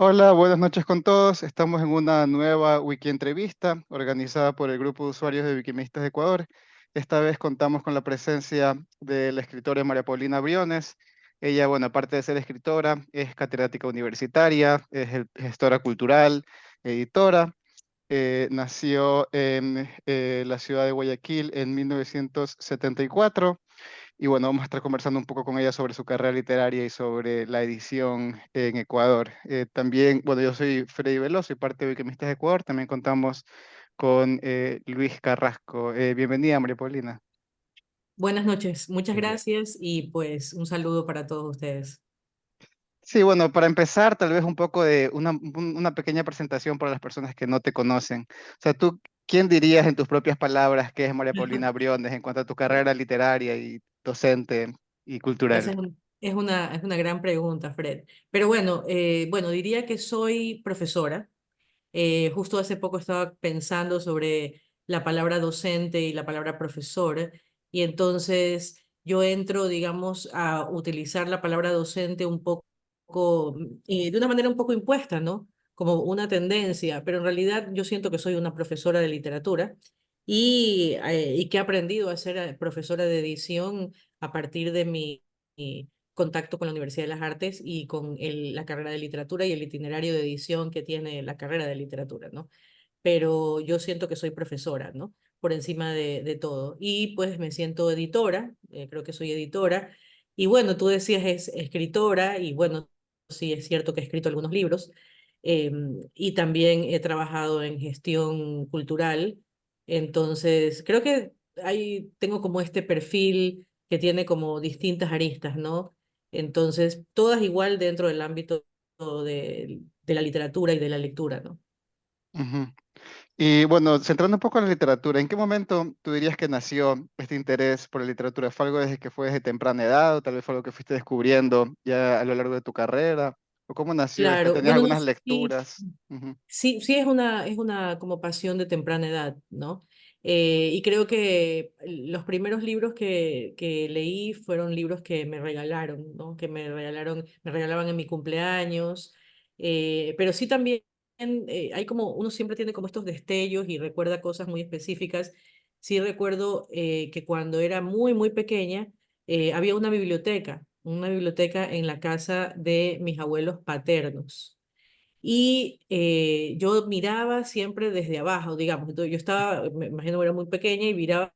Hola, buenas noches con todos. Estamos en una nueva Wiki entrevista organizada por el grupo de usuarios de Wikimedia de Ecuador. Esta vez contamos con la presencia de la escritora María Paulina Briones. Ella, bueno, aparte de ser escritora, es catedrática universitaria, es gestora cultural, editora. Nació en la ciudad de Guayaquil en 1974. Y bueno, vamos a estar conversando un poco con ella sobre su carrera literaria y sobre la edición en Ecuador. También, bueno, yo soy Freddy Veloso y parte de Wikimedia de Ecuador. También contamos con Luis Carrasco. Bienvenida, María Paulina. Buenas noches, muchas gracias y pues un saludo para todos ustedes. Sí, bueno, para empezar, tal vez un poco de una pequeña presentación para las personas que no te conocen. O sea, tú, ¿quién dirías en tus propias palabras que es María Paulina Briones en cuanto a tu carrera literaria y docente y cultural? Es una gran pregunta, Fred. Pero bueno, diría que soy profesora. Justo hace poco estaba pensando sobre la palabra docente y la palabra profesor, y entonces yo entro, digamos, a utilizar la palabra docente un poco, de una manera un poco impuesta, ¿no? Como una tendencia, pero en realidad yo siento que soy una profesora de literatura y que he aprendido a ser profesora de edición a partir de mi contacto con la Universidad de las Artes y con la carrera de literatura y el itinerario de edición que tiene la carrera de literatura, ¿no? Pero yo siento que soy profesora, ¿no? Por encima de todo. Y pues me siento editora, creo que soy editora. Y bueno, tú decías es escritora, y bueno, sí es cierto que he escrito algunos libros. Y también he trabajado en gestión cultural. Entonces, creo que ahí tengo como este perfil que tiene como distintas aristas, ¿no? Entonces, todas igual dentro del ámbito de la literatura y de la lectura, ¿no? Ujú. Y bueno, centrando un poco en la literatura, ¿en qué momento tú dirías que nació este interés por la literatura? ¿Fue algo desde que fue desde temprana edad o tal vez fue algo que fuiste descubriendo ya a lo largo de tu carrera? ¿O cómo nació esto? Claro, ¿Tenías bueno, no, algunas sí, lecturas? Ujú, sí es una como pasión de temprana edad, ¿no? Y creo que los primeros libros que leí fueron libros que me regalaron, ¿no? Que me regalaban en mi cumpleaños, pero sí también hay como, uno siempre tiene como estos destellos y recuerda cosas muy específicas. Sí recuerdo que cuando era muy, muy pequeña, había una biblioteca en la casa de mis abuelos paternos. Y yo miraba siempre desde abajo, digamos. Entonces yo estaba, me imagino que era muy pequeña y miraba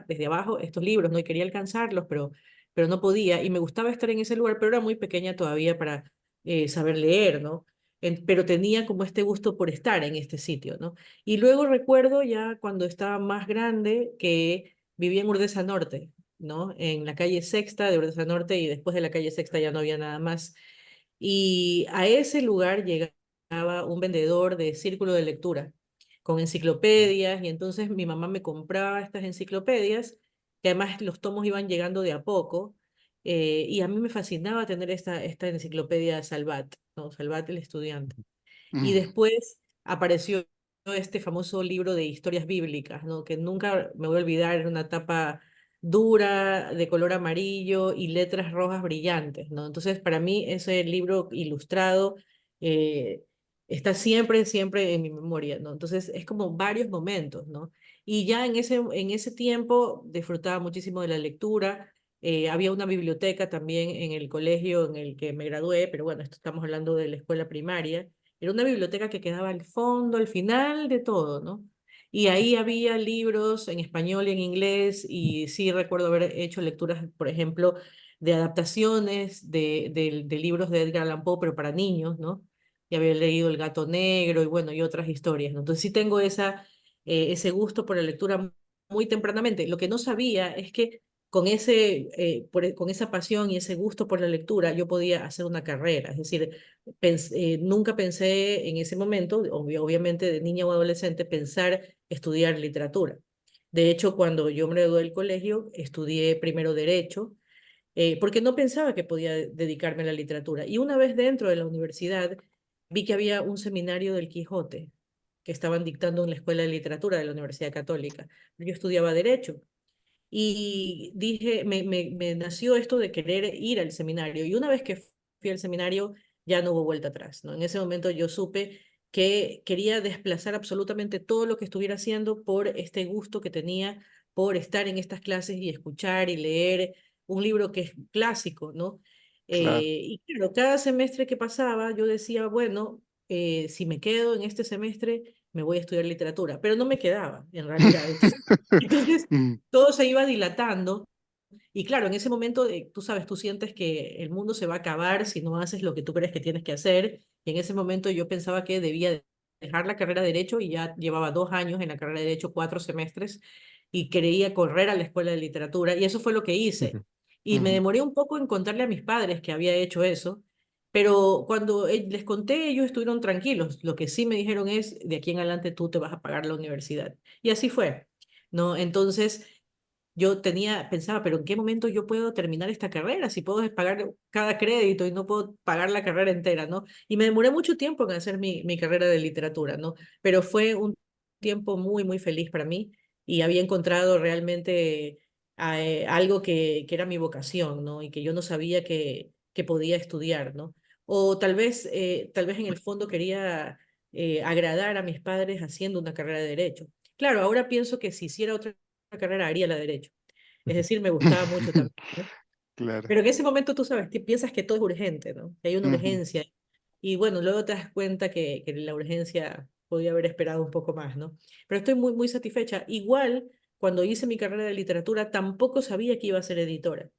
desde abajo estos libros, ¿no? Y quería alcanzarlos, pero no podía. Y me gustaba estar en ese lugar, pero era muy pequeña todavía para saber leer, ¿no? Pero tenía como este gusto por estar en este sitio, ¿no? Y luego recuerdo ya cuando estaba más grande que vivía en Urdesa Norte, ¿no? En la calle Sexta de Urdesa Norte, y después de la calle Sexta ya no había nada más. Y a ese lugar llegaba un vendedor de círculo de lectura con enciclopedias, y entonces mi mamá me compraba estas enciclopedias, que además los tomos iban llegando de a poco, y a mí me fascinaba tener esta enciclopedia Salvat, ¿no? Salvat el estudiante. Y ujú, después apareció este famoso libro de historias bíblicas, ¿no? Que nunca me voy a olvidar, era una tapa dura, de color amarillo y letras rojas brillantes, ¿no? Entonces, para mí ese libro ilustrado eh, está siempre, siempre en mi memoria, ¿no? Entonces, es como varios momentos, ¿no? Y ya en ese tiempo disfrutaba muchísimo de la lectura. Había una biblioteca también en el colegio en el que me gradué, pero bueno, esto estamos hablando de la escuela primaria. Era una biblioteca que quedaba al fondo, al final de todo, ¿no? Y ahí había libros en español y en inglés, y sí recuerdo haber hecho lecturas, por ejemplo, de adaptaciones de libros de Edgar Allan Poe, pero para niños, ¿no? Y había leído El gato negro y bueno, y otras historias, ¿no? Entonces sí tengo ese gusto por la lectura muy tempranamente. Lo que no sabía es que con esa pasión y ese gusto por la lectura, yo podía hacer una carrera. Es decir, nunca pensé en ese momento, obviamente de niña o adolescente, pensar estudiar literatura. De hecho, cuando yo me gradué del colegio, estudié primero Derecho, porque no pensaba que podía dedicarme a la literatura. Y una vez dentro de la universidad, vi que había un seminario del Quijote que estaban dictando en la Escuela de Literatura de la Universidad Católica. Yo estudiaba Derecho. Y dije, me nació esto de querer ir al seminario. Y una vez que fui al seminario, ya no hubo vuelta atrás, ¿no? En ese momento yo supe que quería desplazar absolutamente todo lo que estuviera haciendo por este gusto que tenía por estar en estas clases y escuchar y leer un libro que es clásico, ¿no? Claro. Y claro, cada semestre que pasaba yo decía, bueno, si me quedo en este semestre, me voy a estudiar literatura, pero no me quedaba en realidad. Entonces Mm, todo se iba dilatando y claro, en ese momento, tú sabes, tú sientes que el mundo se va a acabar si no haces lo que tú crees que tienes que hacer. Y en ese momento yo pensaba que debía dejar la carrera de Derecho y ya llevaba 2 años en la carrera de Derecho, 4 semestres, y quería correr a la escuela de literatura. Y eso fue lo que hice. ujú, Y me ujú, demoré un poco en contarle a mis padres que había hecho eso. Pero cuando les conté, ellos estuvieron tranquilos. Lo que sí me dijeron es, de aquí en adelante tú te vas a pagar la universidad. Y así fue, ¿no? Entonces, yo pensaba, pero ¿en qué momento yo puedo terminar esta carrera? Si puedo pagar cada crédito y no puedo pagar la carrera entera, ¿no? Y me demoré mucho tiempo en hacer mi carrera de literatura, ¿no? Pero fue un tiempo muy, muy feliz para mí y había encontrado realmente algo que era mi vocación, ¿no? Y que yo no sabía que podía estudiar, ¿no? O tal vez en el fondo quería agradar a mis padres haciendo una carrera de derecho. Claro, ahora pienso que si hiciera otra carrera haría la de derecho. Es ujú. decir, me gustaba mucho también, ¿no? Claro. Pero en ese momento tú sabes, piensas que todo es urgente, ¿no? Que hay una Ujú, urgencia. Y bueno, luego te das cuenta que la urgencia podía haber esperado un poco más, ¿no? Pero estoy muy, muy satisfecha. Igual, cuando hice mi carrera de literatura, tampoco sabía que iba a ser editora.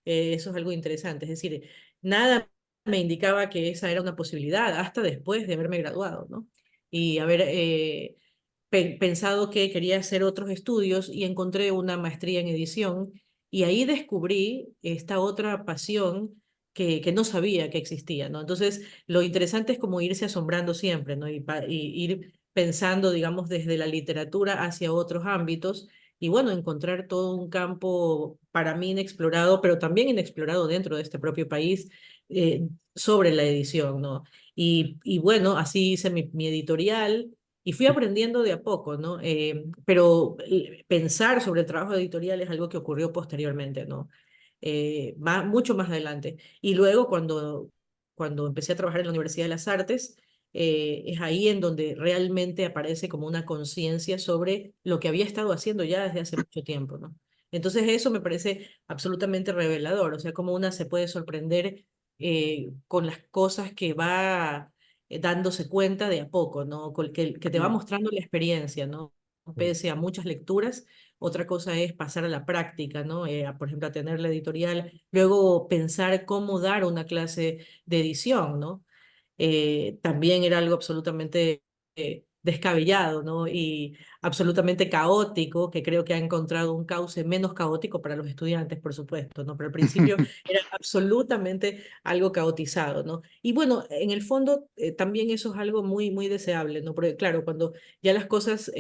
Eso es algo interesante. Es decir, nada me indicaba que esa era una posibilidad hasta después de haberme graduado, ¿no? Y haber pensado que quería hacer otros estudios y encontré una maestría en edición y ahí descubrí esta otra pasión que no sabía que existía, ¿no? Entonces, lo interesante es como irse asombrando siempre, ¿no? Y ir pensando, digamos, desde la literatura hacia otros ámbitos y bueno, encontrar todo un campo para mí inexplorado, pero también inexplorado dentro de este propio país sobre la edición, ¿no? Y bueno, así hice mi editorial y fui aprendiendo de a poco, ¿no? Pero pensar sobre el trabajo editorial es algo que ocurrió posteriormente, ¿no? Mucho más adelante. Y luego cuando empecé a trabajar en la Universidad de las Artes, es ahí en donde realmente aparece como una conciencia sobre lo que había estado haciendo ya desde hace mucho tiempo, ¿no? Entonces eso me parece absolutamente revelador, o sea, cómo una se puede sorprender con las cosas que va dándose cuenta de a poco, ¿no? Que te va mm, mostrando la experiencia, ¿no? mm, Pese a muchas lecturas, otra cosa es pasar a la práctica, ¿no? Por ejemplo, a tener la editorial, luego pensar cómo dar una clase de edición, ¿no? También era algo absolutamente descabellado, ¿no? Y absolutamente caótico, que creo que ha encontrado un cauce menos caótico para los estudiantes, por supuesto, ¿no? Pero al principio era absolutamente algo caotizado, ¿no? Y bueno, en el fondo también eso es algo muy, muy deseable, ¿no? Porque claro, cuando ya las cosas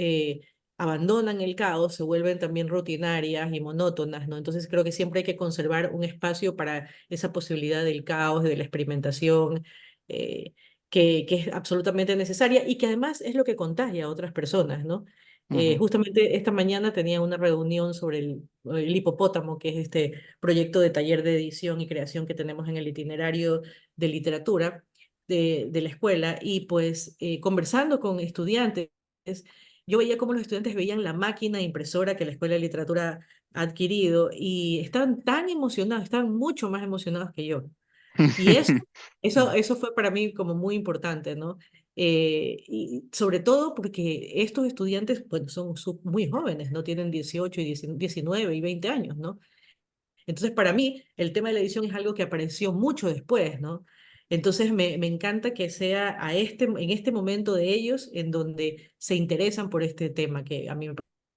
abandonan el caos, se vuelven también rutinarias y monótonas, ¿no? Entonces creo que siempre hay que conservar un espacio para esa posibilidad del caos, de la experimentación, eh, que es absolutamente necesaria y que además es lo que contagia a otras personas, ¿no? ujú, Justamente esta mañana tenía una reunión sobre el hipopótamo, que es este proyecto de taller de edición y creación que tenemos en el itinerario de literatura de la escuela, y pues conversando con estudiantes, yo veía cómo los estudiantes veían la máquina impresora que la Escuela de Literatura ha adquirido y estaban tan emocionados, estaban mucho más emocionados que yo. Y eso fue para mí como muy importante, ¿no? Y sobre todo porque estos estudiantes, bueno, son muy jóvenes, ¿no? Tienen 18 y 19 y 20 años, ¿no? Entonces, para mí, el tema de la edición es algo que apareció mucho después, ¿no? Entonces, me encanta que sea en este momento de ellos en donde se interesan por este tema que a mí me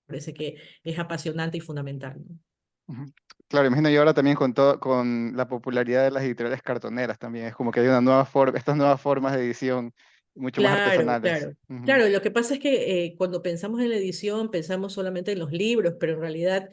parece que es apasionante y fundamental, ¿no? ujú. Claro, imagino yo ahora también con la popularidad de las editoriales cartoneras también, es como que hay una nueva forma, estas nuevas formas de edición mucho más Claro, artesanales. claro. Ujú, Claro, lo que pasa es que cuando pensamos en la edición, pensamos solamente en los libros, pero en realidad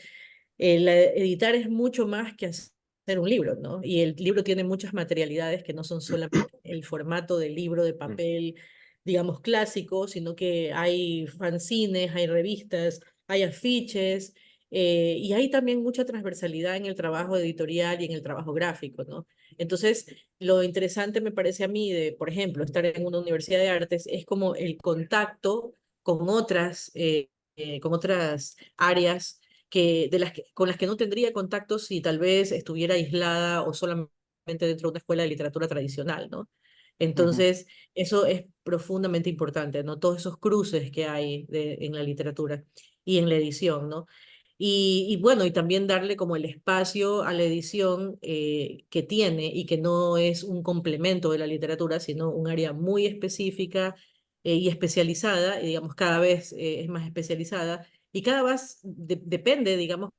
editar es mucho más que hacer un libro, ¿no? Y el libro tiene muchas materialidades que no son solamente el formato del libro de papel, digamos, clásico, sino que hay fanzines, hay revistas, hay afiches, Y hay también mucha transversalidad en el trabajo editorial y en el trabajo gráfico, ¿no? Entonces, lo interesante me parece a mí de, por ejemplo, estar en una universidad de artes es como el contacto con otras áreas con las que no tendría contacto si tal vez estuviera aislada o solamente dentro de una escuela de literatura tradicional, ¿no? Ujú, Entonces, eso es profundamente importante, ¿no? Todos esos cruces que hay en la literatura y en la edición, ¿no? Y bueno, y también darle como el espacio a la edición que tiene y que no es un complemento de la literatura, sino un área muy específica y especializada, y digamos, cada vez es más especializada, y cada vez depende, digamos,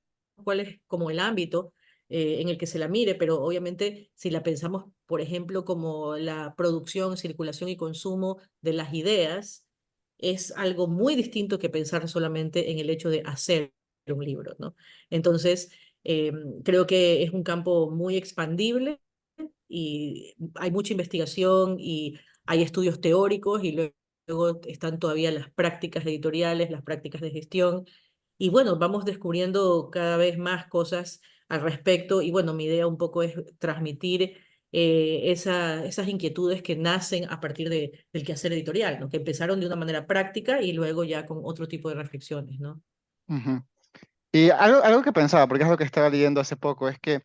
cuál es como el ámbito en el que se la mire, pero obviamente si la pensamos, por ejemplo, como la producción, circulación y consumo de las ideas, es algo muy distinto que pensar solamente en el hecho de hacer un libro, ¿no? Entonces, eh, creo que es un campo muy expandible y hay mucha investigación y hay estudios teóricos y luego están todavía las prácticas editoriales, las prácticas de gestión y bueno, vamos descubriendo cada vez más cosas al respecto y bueno, mi idea un poco es transmitir esas inquietudes que nacen a partir del quehacer editorial, ¿no? Que empezaron de una manera práctica y luego ya con otro tipo de reflexiones, ¿no? ujú. Y algo que pensaba, porque es lo que estaba leyendo hace poco, es que,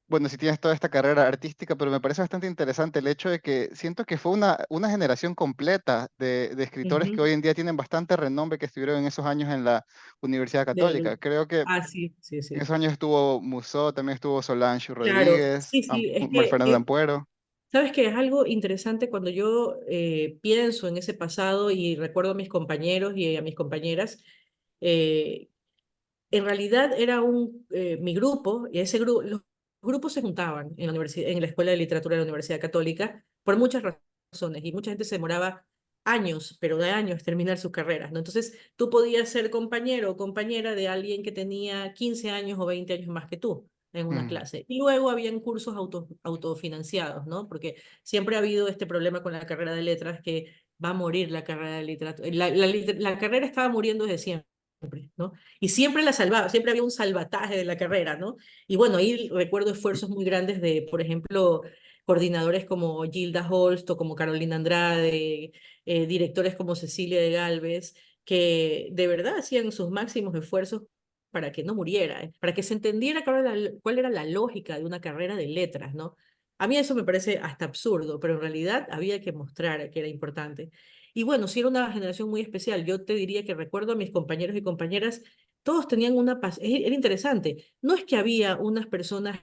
bueno, si tienes toda esta carrera artística, pero me parece bastante interesante el hecho de que siento que fue una generación completa de escritores que Ujú. hoy en día tienen bastante renombre que estuvieron en esos años en la Universidad De Católica. Creo que Ah, sí, sí, en sí. esos años estuvo Musso, también estuvo Solange Claro, Rodríguez, sí, sí, es María que, Fernanda Ampuero. sabes que es algo interesante cuando yo pienso en ese pasado y recuerdo a mis compañeros y a mis compañeras, eh, en realidad era mi grupo, y los grupos se juntaban en la universidad, en la Escuela de Literatura de la Universidad Católica por muchas razones, y mucha gente se demoraba años, pero de años, terminar sus carreras, ¿no? Entonces, tú podías ser compañero o compañera de alguien que tenía 15 años o 20 años más que tú en una Mm, clase. Y luego habían cursos autofinanciados, ¿no? Porque siempre ha habido este problema con la carrera de letras que va a morir la carrera de literatura. La carrera estaba muriendo desde siempre, ¿no? Y siempre la salvaba, siempre había un salvataje de la carrera, ¿no? Y bueno, ahí recuerdo esfuerzos muy grandes de, por ejemplo, coordinadores como Gilda Holst o como Carolina Andrade, directores como Cecilia de Galvez, que de verdad hacían sus máximos esfuerzos para que no muriera, para que se entendiera cuál era la lógica de una carrera de letras, ¿no? A mí eso me parece hasta absurdo, pero en realidad había que mostrar que era importante. Y bueno, sí era una generación muy especial. Yo te diría que recuerdo a mis compañeros y compañeras, todos tenían una paz. Era interesante. No es que había unas personas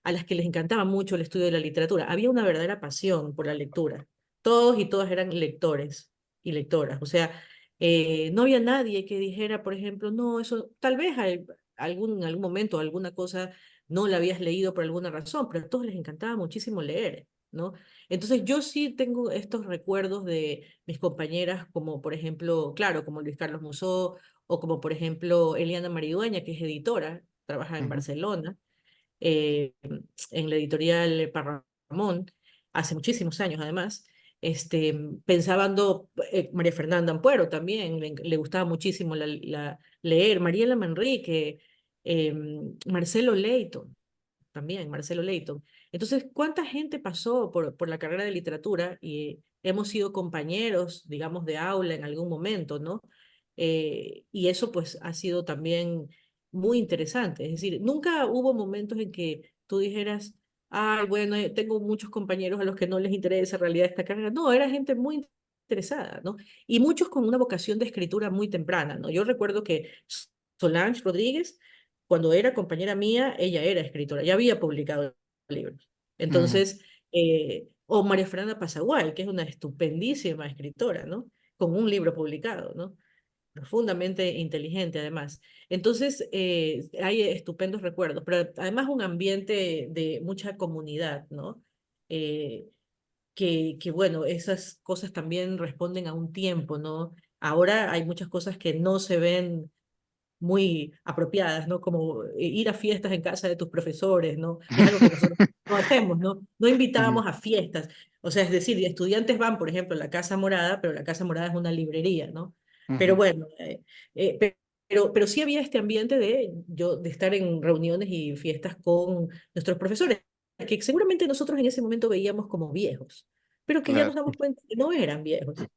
a las que les encantaba mucho el estudio de la literatura. Había una verdadera pasión por la lectura. Todos y todas eran lectores y lectoras. O sea, no había nadie que dijera, por ejemplo, no, eso, tal vez en algún momento alguna cosa no la habías leído por alguna razón, pero a todos les encantaba muchísimo leer, ¿no? Entonces yo sí tengo estos recuerdos de mis compañeras, como por ejemplo, claro, como Luis Carlos Musó, o como por ejemplo Eliana Maridueña, que es editora, trabaja en ujú, Barcelona, eh, en la editorial Parramón, hace muchísimos años además. Este, pensando, María Fernanda Ampuero también, le gustaba muchísimo leer, Mariela Manrique, Marcelo Leighton también, Marcelo Leighton. Entonces, ¿cuánta gente pasó por la carrera de literatura y hemos sido compañeros, digamos, de aula en algún momento, ¿no? Y eso pues ha sido también muy interesante. Es decir, nunca hubo momentos en que tú dijeras, ay, bueno, tengo muchos compañeros a los que no les interesa en realidad esta carrera. No, era gente muy interesada, ¿no? Y muchos con una vocación de escritura muy temprana, ¿no? Yo recuerdo que Solange Rodríguez cuando era compañera mía, ella era escritora, ya había publicado libros. ujú, Entonces, o María Fernanda Pasaguay, que es una estupendísima escritora, ¿no? Con un libro publicado, ¿no? Profundamente inteligente, además. Entonces, hay estupendos recuerdos, pero además un ambiente de mucha comunidad, ¿no? Eh, bueno, esas cosas también responden a un tiempo, ¿no? Ahora hay muchas cosas que no se ven muy apropiadas, ¿no? Como ir a fiestas en casa de tus profesores, ¿no? Es algo que nosotros no hacemos, ¿no? No ujú, invitábamos a fiestas. O sea, es decir, estudiantes van, por ejemplo, a la Casa Morada, pero la Casa Morada es una librería, ¿no? Pero ujú. bueno, pero pero sí había este ambiente de estar en reuniones y fiestas con nuestros profesores, que seguramente nosotros en ese momento veíamos como viejos, pero que ya Claro. nos damos cuenta que no eran viejos.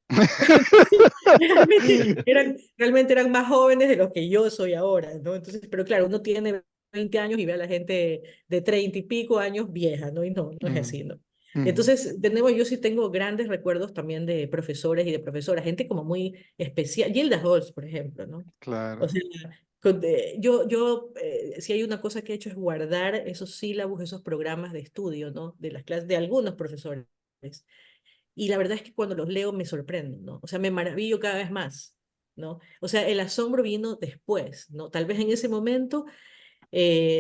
Realmente eran más jóvenes de los que yo soy ahora, ¿no? Entonces, pero claro, uno tiene 20 años y ve a la gente de 30 y pico años vieja, ¿no? Y no, no es Mm, así, ¿no? mm, Entonces, de nuevo, yo sí tengo grandes recuerdos también de profesores y de profesoras, gente como muy especial, Gilda Holst, por ejemplo, ¿no? O claro. sea, si hay una cosa que he hecho es guardar esos sílabos, esos programas de estudio, ¿no? De las clases de algunos profesores. Y la verdad es que cuando los leo me sorprendo, ¿no? O sea, me maravillo cada vez más, ¿no? O sea, el asombro vino después, ¿no? Tal vez en ese momento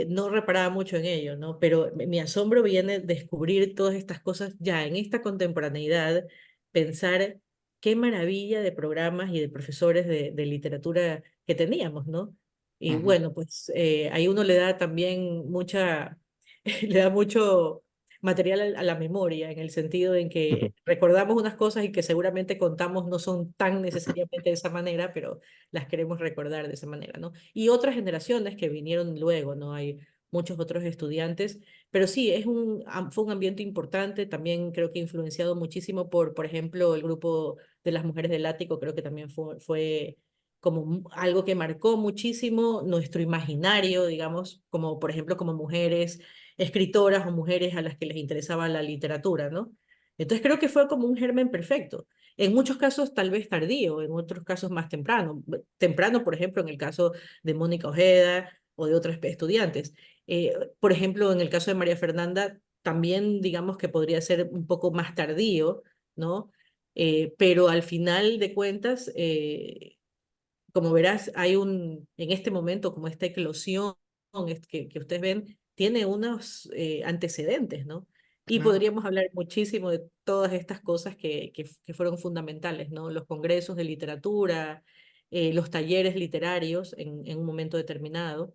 no reparaba mucho en ello, ¿no? Pero mi asombro viene descubrir todas estas cosas ya en esta contemporaneidad, pensar qué maravilla de programas y de profesores de literatura que teníamos, ¿no? Y Ujú. bueno, pues ahí uno le da también le da mucho material a la memoria, en el sentido en que recordamos unas cosas y que seguramente contamos no son tan necesariamente de esa manera, pero las queremos recordar de esa manera, ¿no? Y otras generaciones que vinieron luego, ¿no? Hay muchos otros estudiantes, pero sí, fue un ambiente importante, también creo que influenciado muchísimo por ejemplo, el grupo de las mujeres del Ático, creo que también fue como algo que marcó muchísimo nuestro imaginario, digamos, como por ejemplo como mujeres escritoras o mujeres a las que les interesaba la literatura, ¿no? Entonces creo que fue como un germen perfecto. En muchos casos tal vez tardío, en otros casos más temprano. Temprano, por ejemplo, en el caso de Mónica Ojeda o de otros estudiantes. Por ejemplo, en el caso de María Fernanda, también digamos que podría ser un poco más tardío, ¿no? Pero al final de cuentas, como verás, en este momento, como esta eclosión que ustedes ven, tiene unos antecedentes, ¿no? Y Claro. podríamos hablar muchísimo de todas estas cosas que fueron fundamentales, ¿no? Los congresos de literatura, los talleres literarios en un momento determinado,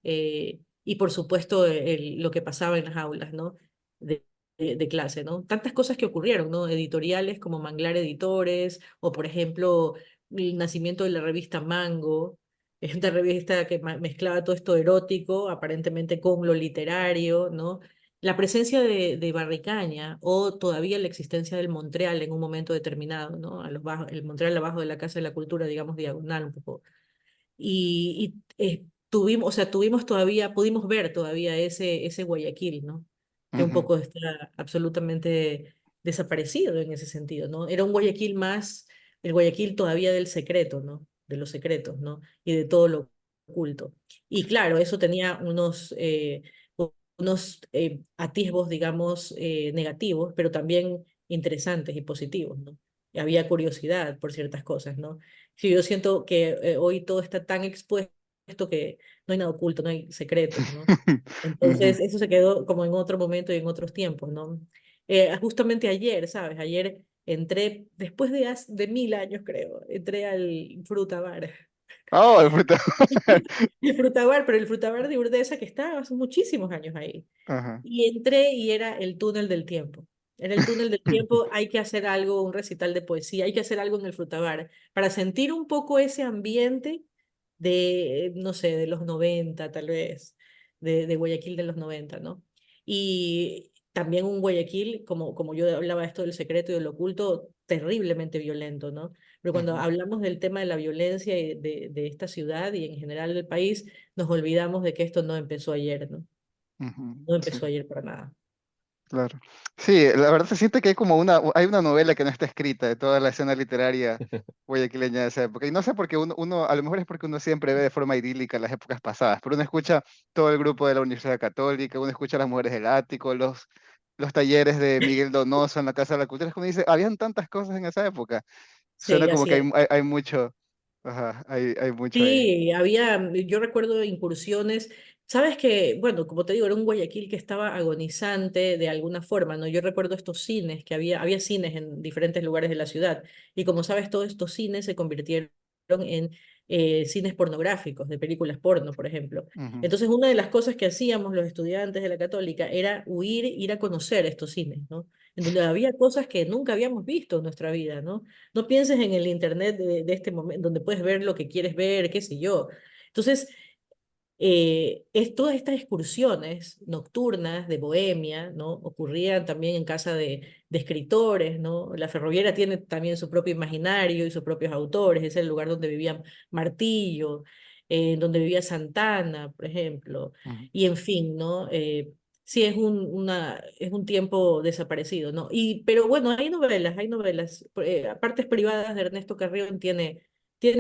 y por supuesto lo que pasaba en las aulas, ¿no? De clase, ¿no? Tantas cosas que ocurrieron, ¿no? Editoriales como Manglar Editores, o por ejemplo el nacimiento de la revista Mango, es una revista que mezclaba todo esto erótico, aparentemente con lo literario, ¿no? La presencia de Barricaña o todavía la existencia del Montreal en un momento determinado, ¿no? El Montreal abajo de la Casa de la Cultura, digamos, diagonal un poco. O sea, pudimos ver todavía ese Guayaquil, ¿no? Que un Ujú, poco está absolutamente desaparecido en ese sentido, ¿no? Era un Guayaquil más, el Guayaquil todavía del secreto, ¿no? De los secretos, ¿no? Y de todo lo oculto. Y claro, eso tenía unos atisbos, digamos, negativos, pero también interesantes y positivos, ¿no? Y había curiosidad por ciertas cosas, ¿no? Sí, yo siento que hoy todo está tan expuesto que no hay nada oculto, no hay secretos, ¿no? ujú. Entonces, eso se quedó como en otro momento y en otros tiempos, ¿no? Justamente ayer, ¿sabes? Ayer entré, después de 1000 años, creo, entré al Frutabar. Oh, el fruto. El Frutabar, pero el Frutabar de Urdesa que está hace muchísimos años ahí. Ajá. Y entré y era el túnel del tiempo. Era el túnel del tiempo, hay que hacer algo, un recital de poesía, hay que hacer algo en el Frutabar para sentir un poco ese ambiente de, no sé, de los 90 tal vez, de Guayaquil de los 90, ¿no? Y también un Guayaquil, como yo hablaba esto del secreto y del oculto, terriblemente violento, ¿no? Pero cuando Ujú, hablamos del tema de la violencia y de esta ciudad y en general del país, nos olvidamos de que esto no empezó ayer, ¿no? ujú, No sí. empezó ayer para nada. Claro. Sí, la verdad se siente que hay como hay una novela que no está escrita de toda la escena literaria guayaquileña de esa época. Y no sé por qué a lo mejor es porque uno siempre ve de forma idílica las épocas pasadas, pero uno escucha todo el grupo de la Universidad Católica, uno escucha a las mujeres del Ático, los talleres de Miguel Donoso en la Casa de la Cultura. Es como dice, habían tantas cosas en esa época. Suena Sí, como así que es. hay mucho, ajá, hay mucho ahí. Sí, yo recuerdo incursiones, sabes que, bueno, como te digo, era un Guayaquil que estaba agonizante de alguna forma, ¿no? Yo recuerdo estos cines, que había cines en diferentes lugares de la ciudad, y como sabes, todos estos cines se convirtieron en cines pornográficos, de películas porno, por ejemplo. Ujú, Entonces, una de las cosas que hacíamos los estudiantes de la Católica era huir, ir a conocer estos cines, ¿no? en donde había cosas que nunca habíamos visto en nuestra vida, ¿no? No pienses en el internet de este momento, donde puedes ver lo que quieres ver, qué sé yo. Entonces, todas estas excursiones nocturnas de Bohemia, ¿no? Ocurrían también en casa de escritores, ¿no? La Ferroviera tiene también su propio imaginario y sus propios autores, es el lugar donde vivía Martillo, donde vivía Santana, por ejemplo, Ujú. y en fin, ¿no? Sí, es un tiempo desaparecido, ¿no? Pero bueno, hay novelas. Partes privadas de Ernesto Carrión tiene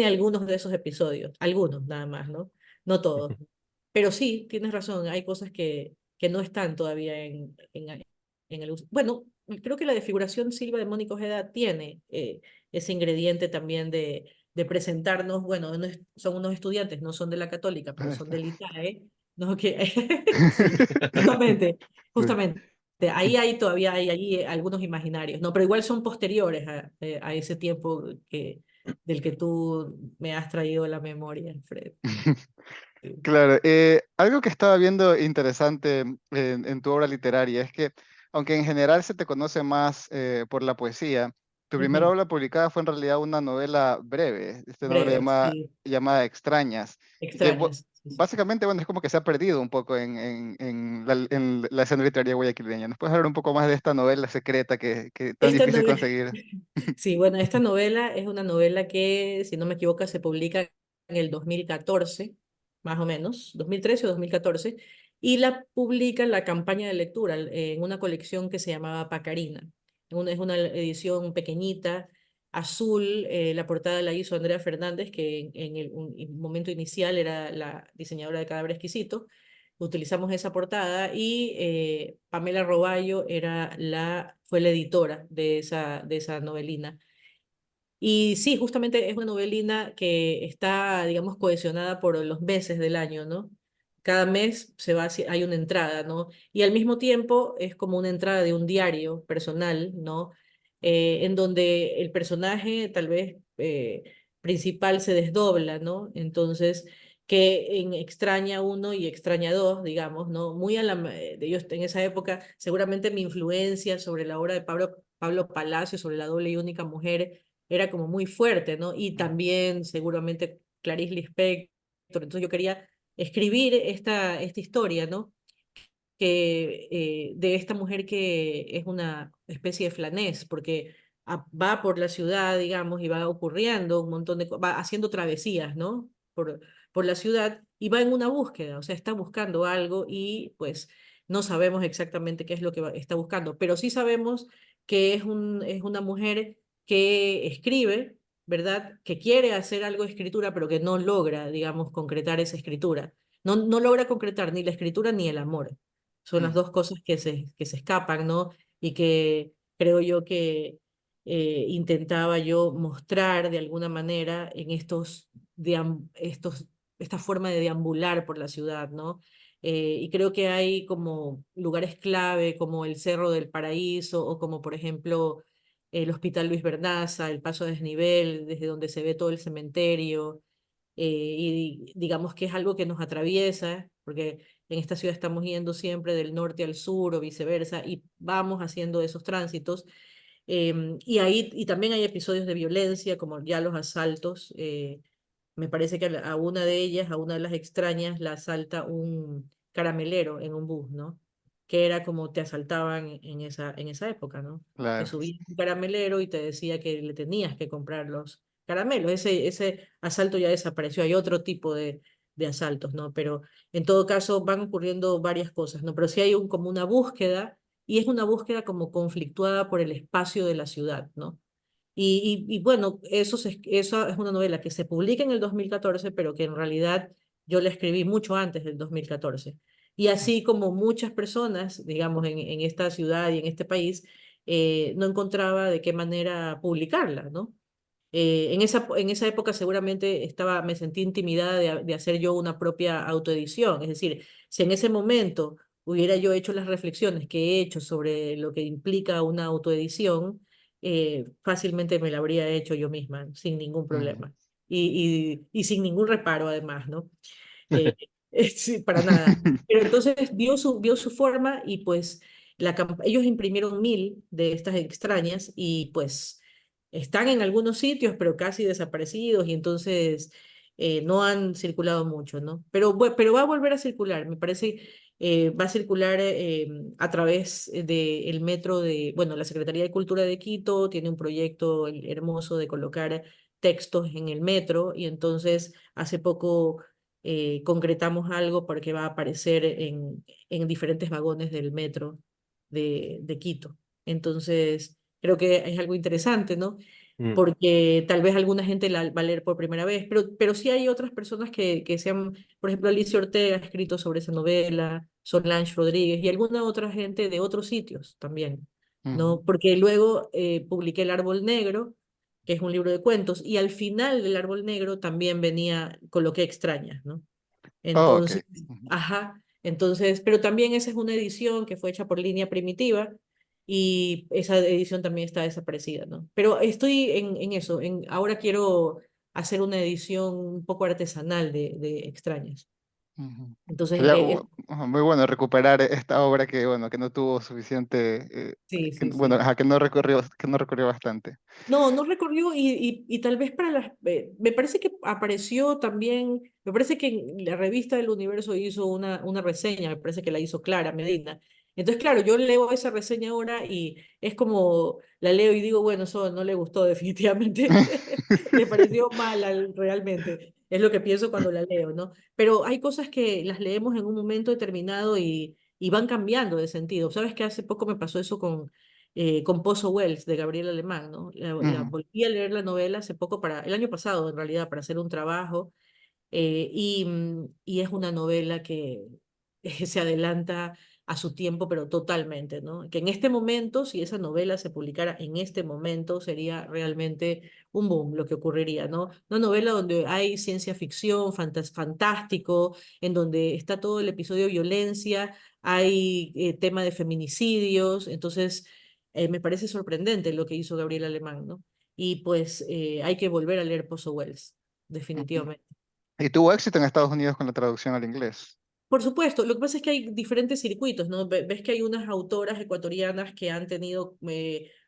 algunos de esos episodios, algunos nada más, ¿no? No todos. Pero sí, tienes razón, hay cosas que no están todavía en el uso. Bueno, creo que la desfiguración Silva de Mónica Ojeda tiene ese ingrediente también de presentarnos, bueno, son unos estudiantes, no son de la Católica, pero Ahí son está. del ITAE, ¿no? Sí, justamente, Sí. justamente. Ahí hay todavía hay allí algunos imaginarios, ¿no? Pero igual son posteriores a ese tiempo del que tú me has traído a la memoria, Fred. Sí. Claro, algo que estaba viendo interesante en tu obra literaria es que, aunque en general se te conoce más por la poesía, tu primera Ujú. obra publicada fue en realidad una novela breve, esta novela Breve, sí, llamada Extrañas, y que extrañas. Sí, sí. básicamente, bueno, es como que se ha perdido un poco en la escena literaria guayaquileña. ¿Nos puedes hablar un poco más de esta novela secreta que tan Esta difícil novela, conseguir? sí, bueno, esta novela es una novela que, si no me equivoco, se publica en el 2014, más o menos, 2013 o 2014, y la publica la campaña de lectura en una colección que se llamaba Pacarina. Es una edición pequeñita, azul, la portada la hizo Andrea Fernández, que en un momento inicial era la diseñadora de Cadáver Exquisito. Utilizamos esa portada y Pamela Roballo fue la editora de esa novelina. Y sí, justamente es una novelina que está, digamos, cohesionada por los meses del año, ¿no? Cada mes hay una entrada, ¿no? Y al mismo tiempo es como una entrada de un diario personal, ¿no? En donde el personaje tal vez principal se desdobla, ¿no? Entonces, que en Extraña uno y Extraña dos, digamos, ¿no? Muy de ellos en esa época, seguramente mi influencia sobre la obra de Pablo Palacio, sobre la doble y única mujer, era como muy fuerte, ¿no? Y también seguramente Clarice Lispector. Entonces yo quería escribir esta historia, ¿no? De esta mujer que es una especie de flanés, porque va por la ciudad, digamos, y va ocurriendo un montón va haciendo travesías, ¿no? Por la ciudad y va en una búsqueda, o sea, está buscando algo y pues no sabemos exactamente qué es lo que está buscando, pero sí sabemos que es una mujer que escribe, ¿verdad? Que quiere hacer algo de escritura, pero que no logra, digamos, concretar esa escritura. No logra concretar ni la escritura ni el amor. Son las Mm, dos cosas que se escapan, ¿no? Y que creo yo que intentaba yo mostrar de alguna manera en esta forma de deambular por la ciudad, ¿no? Y creo que hay como lugares clave como el Cerro del Paraíso o como por ejemplo el Hospital Luis Vernaza, el Paso a Desnivel, desde donde se ve todo el cementerio, y digamos que es algo que nos atraviesa, porque en esta ciudad estamos yendo siempre del norte al sur o viceversa, y vamos haciendo esos tránsitos. Y también hay episodios de violencia, como ya los asaltos. Me parece que a una de ellas, a una de las extrañas, la asalta un caramelero en un bus, ¿no? Que era como te asaltaban en esa época, ¿no? Te claro. subía un caramelero y te decía que le tenías que comprar los caramelos. Ese asalto ya desapareció. Hay otro tipo de asaltos, ¿no? Pero en todo caso van ocurriendo varias cosas, ¿no? Pero sí hay como una búsqueda y es una búsqueda como conflictuada por el espacio de la ciudad, ¿no? Y bueno, eso es una novela que se publica en el 2014, pero que en realidad yo la escribí mucho antes del 2014. Y así como muchas personas, digamos, en esta ciudad y en este país, no encontraba de qué manera publicarla, ¿no? En esa época seguramente me sentí intimidada de hacer yo una propia autoedición. Es decir, si en ese momento hubiera yo hecho las reflexiones que he hecho sobre lo que implica una autoedición, fácilmente me la habría hecho yo misma, sin ningún Mm. problema. Y sin ningún reparo, además, ¿no? Eh, sí, para nada. Pero entonces vio su forma y pues ellos imprimieron 1000 de estas extrañas y pues están en algunos sitios, pero casi desaparecidos y entonces no han circulado mucho, ¿no? Pero va a volver a circular, me parece, va a circular a través del metro de, bueno, la Secretaría de Cultura de Quito tiene un proyecto hermoso de colocar textos en el metro y entonces hace poco concretamos algo porque va a aparecer en diferentes vagones del metro de Quito. Entonces, creo que es algo interesante, ¿no? Mm, Porque tal vez alguna gente la va a leer por primera vez, pero sí hay otras personas que se han, por ejemplo, Alicia Ortega ha escrito sobre esa novela, Solange Rodríguez y alguna otra gente de otros sitios también, Ujú. ¿no? Porque luego publiqué El Árbol Negro, que es un libro de cuentos, y al final del Árbol Negro también venía Coloqué extrañas, ¿no? Oh, ok. Entonces, Ujú. ajá, entonces, pero también esa es una edición que fue hecha por Línea Primitiva y esa edición también está desaparecida, ¿no? Pero estoy en eso, ahora quiero hacer una edición un poco artesanal de extrañas. Ujú. Entonces, Sería muy bueno recuperar esta obra que, bueno, que no tuvo suficiente, sí, que, sí, bueno, sí. ajá, que no recorrió bastante. No, no recorrió y tal vez para las... me parece que apareció también, me parece que en la revista del Universo hizo una reseña, me parece que la hizo Clara Medina. Entonces, claro, yo leo esa reseña ahora y es como la leo y digo, bueno, eso no le gustó definitivamente, le pareció mala realmente, es lo que pienso cuando la leo, ¿no? Pero hay cosas que las leemos en un momento determinado y van cambiando de sentido. ¿Sabes que hace poco me pasó eso con Pozo Wells de Gabriel Alemán, ¿no? Ujú, Volví a leer la novela hace poco, el año pasado en realidad, para hacer un trabajo, y es una novela que se adelanta a su tiempo, pero totalmente, ¿no? Que en este momento, si esa novela se publicara en este momento, sería realmente un boom lo que ocurriría, ¿no? Una novela donde hay ciencia ficción, fantástico, en donde está todo el episodio de violencia, hay tema de feminicidios, entonces me parece sorprendente lo que hizo Gabriel Alemán, ¿no? Y pues hay que volver a leer Pozo Wells, ujú. definitivamente. Y tuvo éxito en Estados Unidos con la traducción al inglés. Por supuesto, lo que pasa es que hay diferentes circuitos, ¿no? Ves que hay unas autoras ecuatorianas que han tenido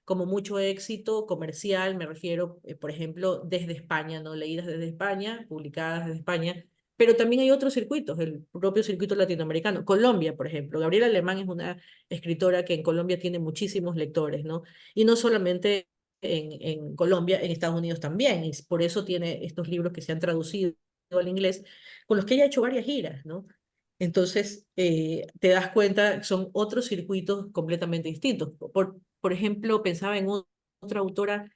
como mucho éxito comercial, me refiero, por ejemplo, desde España, ¿no? Leídas desde España, publicadas desde España, pero también hay otros circuitos, el propio circuito latinoamericano. Colombia, por ejemplo, Gabriela Alemán es una escritora que en Colombia tiene muchísimos lectores, ¿no? Y no solamente en Colombia, en Estados Unidos también, y por eso tiene estos libros que se han traducido al inglés, con los que ella ha hecho varias giras, ¿no? Entonces, te das cuenta, son otros circuitos completamente distintos. Por ejemplo, pensaba en otra autora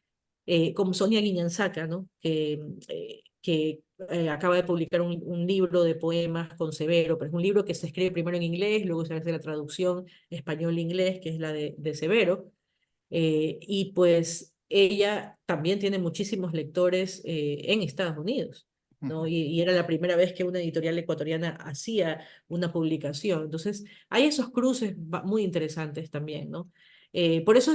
como Sonia Guiñanzaca, ¿no? Que acaba de publicar un libro de poemas con Severo, pero es un libro que se escribe primero en inglés, luego se hace la traducción español-inglés, que es la de Severo. Y pues ella también tiene muchísimos lectores en Estados Unidos, ¿no? Ujú, Y era la primera vez que una editorial ecuatoriana hacía una publicación. Entonces, hay esos cruces muy interesantes también, ¿no? Por eso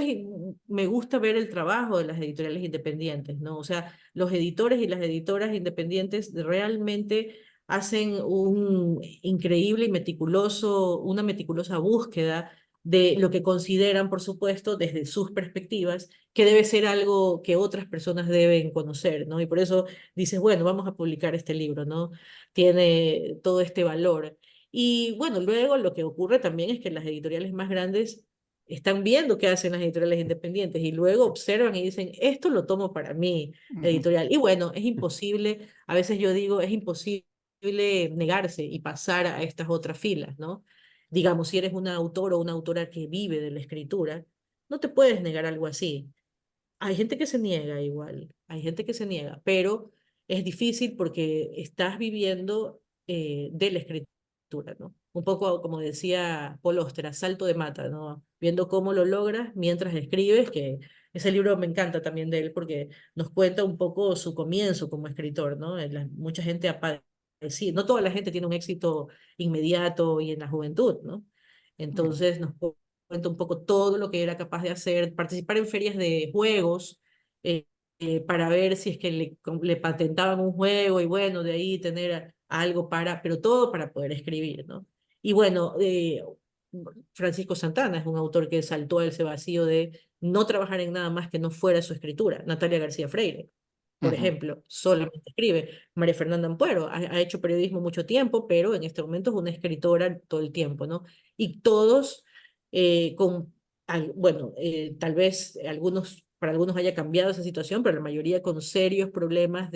me gusta ver el trabajo de las editoriales independientes, ¿no? O sea, los editores y las editoras independientes realmente hacen un increíble y una meticulosa búsqueda de lo que consideran, por supuesto, desde sus perspectivas, que debe ser algo que otras personas deben conocer, ¿no? Y por eso dices, bueno, vamos a publicar este libro, ¿no? Tiene todo este valor. Y bueno, luego lo que ocurre también es que las editoriales más grandes están viendo qué hacen las editoriales independientes y luego observan y dicen, esto lo tomo para mí, ujú, editorial. Y bueno, es imposible, a veces yo digo, es imposible negarse y pasar a estas otras filas, ¿no? Digamos, si eres un autor o una autora que vive de la escritura, no te puedes negar algo así. Hay gente que se niega igual, hay gente que se niega, pero es difícil porque estás viviendo de la escritura, ¿no? Un poco como decía Paul Auster, salto de mata, ¿no? Viendo cómo lo logras mientras escribes, que ese libro me encanta también de él porque nos cuenta un poco su comienzo como escritor, ¿no? Mucha gente ha padecido, no toda la gente tiene un éxito inmediato y en la juventud, ¿no? ujú, Entonces cuenta un poco todo lo que era capaz de hacer, participar en ferias de juegos eh, para ver si es que le patentaban un juego y bueno, de ahí tener algo para, pero todo para poder escribir, ¿no? Y bueno, Francisco Santana es un autor que saltó a ese vacío de no trabajar en nada más que no fuera su escritura. Natalia García Freire, por Ujú. ejemplo, solamente escribe. María Fernanda Ampuero ha hecho periodismo mucho tiempo, pero en este momento es una escritora todo el tiempo, ¿no? Y todos con, bueno, tal vez para algunos haya cambiado esa situación, pero la mayoría con serios problemas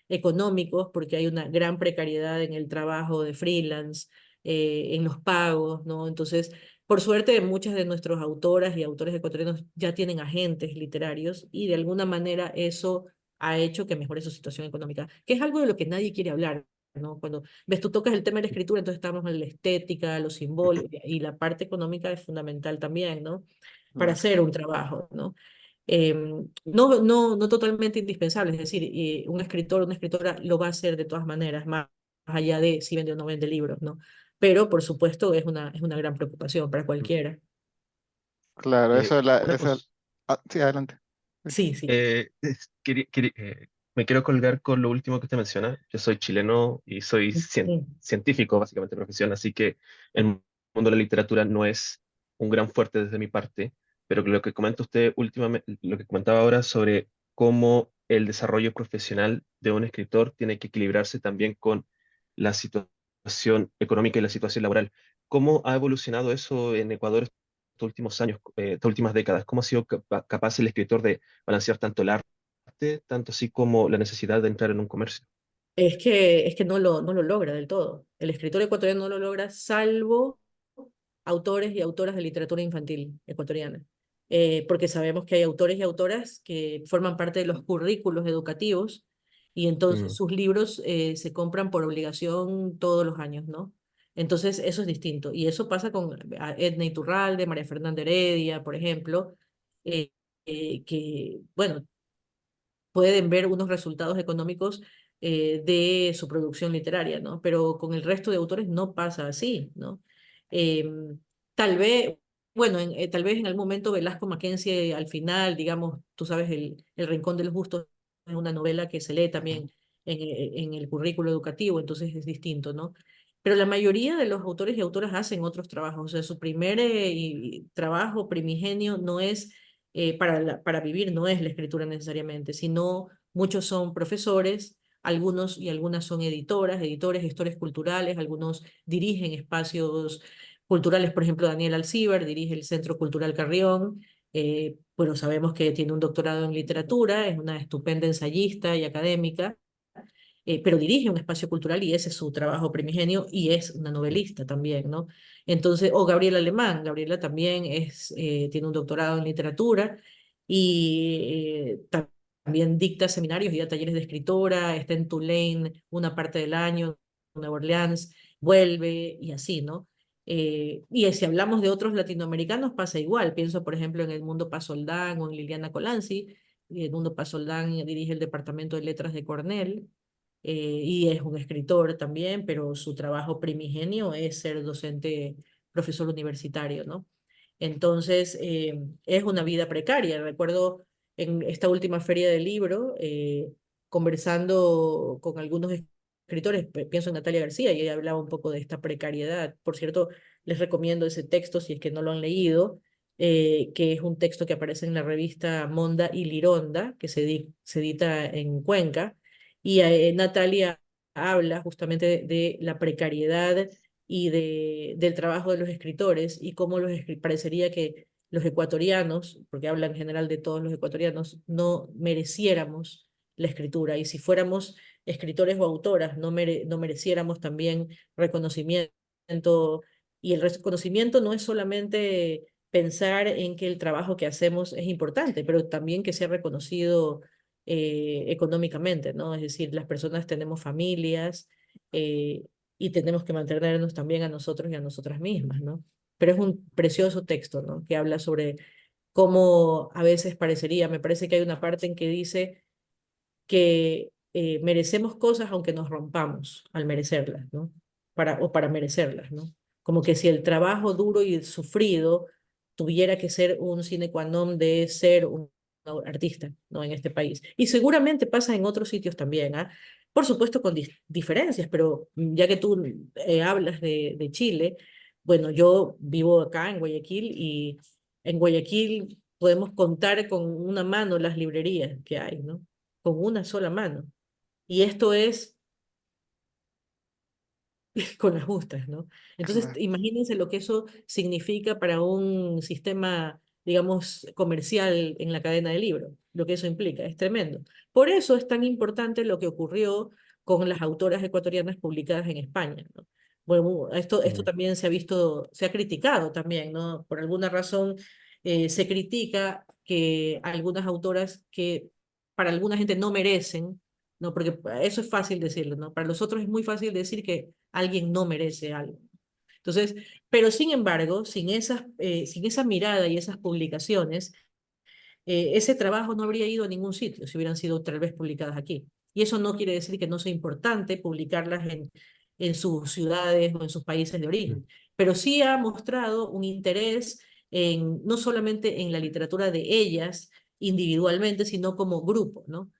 económicos, porque hay una gran precariedad en el trabajo de freelance, en los pagos, ¿no? Entonces, por suerte, muchas de nuestras autoras y autores ecuatorianos ya tienen agentes literarios y de alguna manera eso ha hecho que mejore su situación económica, que es algo de lo que nadie quiere hablar, ¿no? Cuando ves, tú tocas el tema de la escritura, entonces estamos en la estética, los simbólicos, y la parte económica es fundamental también, ¿no? Para Claro, hacer un trabajo, ¿no? No totalmente indispensable, es decir, un escritor o una escritora lo va a hacer de todas maneras, más allá de si vende o no vende libros, ¿no? Pero, por supuesto, es una gran preocupación para cualquiera. claro, Una cosa, sí, adelante. Sí. Sí, sí. me quiero colgar con lo último que usted menciona. Yo soy chileno y soy Mm. científico, básicamente, de profesión, así que el mundo de la literatura no es un gran fuerte desde mi parte, pero lo que comenta usted últimamente, lo que comentaba ahora sobre cómo el desarrollo profesional de un escritor tiene que equilibrarse también con la situación económica y la situación laboral. ¿Cómo ha evolucionado eso en Ecuador estos últimos años, estas últimas décadas? ¿Cómo ha sido capaz el escritor de balancear tanto el arte, tanto así como la necesidad de entrar en un comercio? Es que no lo logra del todo. El escritor ecuatoriano no lo logra, salvo autores y autoras de literatura infantil ecuatoriana. Porque sabemos que hay autores y autoras que forman parte de los currículos educativos y entonces Mm, sus libros se compran por obligación todos los años, ¿no? Entonces eso es distinto. Y eso pasa con Edna Iturralde, María Fernanda Heredia, por ejemplo, eh, que, bueno, pueden ver unos resultados económicos de su producción literaria, ¿no? Pero con el resto de autores no pasa así, ¿no? Tal vez, bueno, tal vez en algún momento Velasco Mackenzie al final, digamos, tú sabes, el Rincón de los Justos es una novela que se lee también en el currículo educativo, entonces es distinto, ¿no? Pero la mayoría de los autores y autoras hacen otros trabajos, o sea, su primer trabajo primigenio no es para vivir no es la escritura necesariamente, sino muchos son profesores, algunos y algunas son editoras, editores, gestores culturales, algunos dirigen espacios culturales, por ejemplo, Daniel Alcíbar dirige el Centro Cultural Carrión, bueno, sabemos que tiene un doctorado en literatura, es una estupenda ensayista y académica, pero dirige un espacio cultural y ese es su trabajo primigenio y es una novelista también, ¿no? Entonces, o Gabriela Alemán, Gabriela también tiene un doctorado en literatura y también dicta seminarios y da talleres de escritora, está en Tulane una parte del año, Nueva Orleans, vuelve y así, ¿no? Y si hablamos de otros latinoamericanos pasa igual, pienso por ejemplo en Edmundo Pasoldán o en Liliana Colanzi, Edmundo Pasoldán dirige el Departamento de Letras de Cornell, y es un escritor también, pero su trabajo primigenio es ser docente, profesor universitario, ¿no? Entonces, es una vida precaria. Recuerdo en esta última feria del libro, conversando con algunos escritores, pienso en Natalia García, y ella hablaba un poco de esta precariedad. Por cierto, les recomiendo ese texto si es que no lo han leído, que es un texto que aparece en la revista Monda y Lironda, que se edita en Cuenca, y Natalia habla justamente de la precariedad y del trabajo de los escritores y cómo parecería que los ecuatorianos, porque habla en general de todos los ecuatorianos, no mereciéramos la escritura y si fuéramos escritores o autoras no mereciéramos también reconocimiento y el reconocimiento no es solamente pensar en que el trabajo que hacemos es importante, pero también que sea reconocido económicamente, ¿no? Es decir, las personas tenemos familias, eh, y tenemos que mantenernos también a nosotros y a nosotras mismas, ¿no? Pero es un precioso texto, ¿no? Que habla sobre cómo a veces parecería, me parece que hay una parte en que dice que merecemos cosas aunque nos rompamos al merecerlas, ¿no? O para merecerlas, ¿no? Como que si el trabajo duro y sufrido tuviera que ser un sine qua non de ser un artista, ¿no? En este país. Y seguramente pasa en otros sitios también, ¿ah? Por supuesto con diferencias, pero ya que tú hablas de Chile, bueno, yo vivo acá en Guayaquil y en Guayaquil podemos contar con una mano las librerías que hay, ¿no? Con una sola mano. Y esto es con las justas, ¿no? Entonces, Claro. imagínense lo que eso significa para un sistema, digamos, comercial en la cadena de libros, lo que eso implica, es tremendo. Por eso es tan importante lo que ocurrió con las autoras ecuatorianas publicadas en España, ¿no? Bueno, esto Mm, también se ha visto, se ha criticado también, ¿no? Por alguna razón se critica que algunas autoras que para alguna gente no merecen, ¿no? Porque eso es fácil decirlo, ¿no? Para los otros es muy fácil decir que alguien no merece algo. Entonces, pero sin embargo, sin esa mirada y esas publicaciones, ese trabajo no habría ido a ningún sitio si hubieran sido tal vez publicadas aquí. Y eso no quiere decir que no sea importante publicarlas en sus ciudades o en sus países de mm, origen, pero sí ha mostrado un interés en, no solamente en la literatura de ellas individualmente, sino como grupo, ¿no?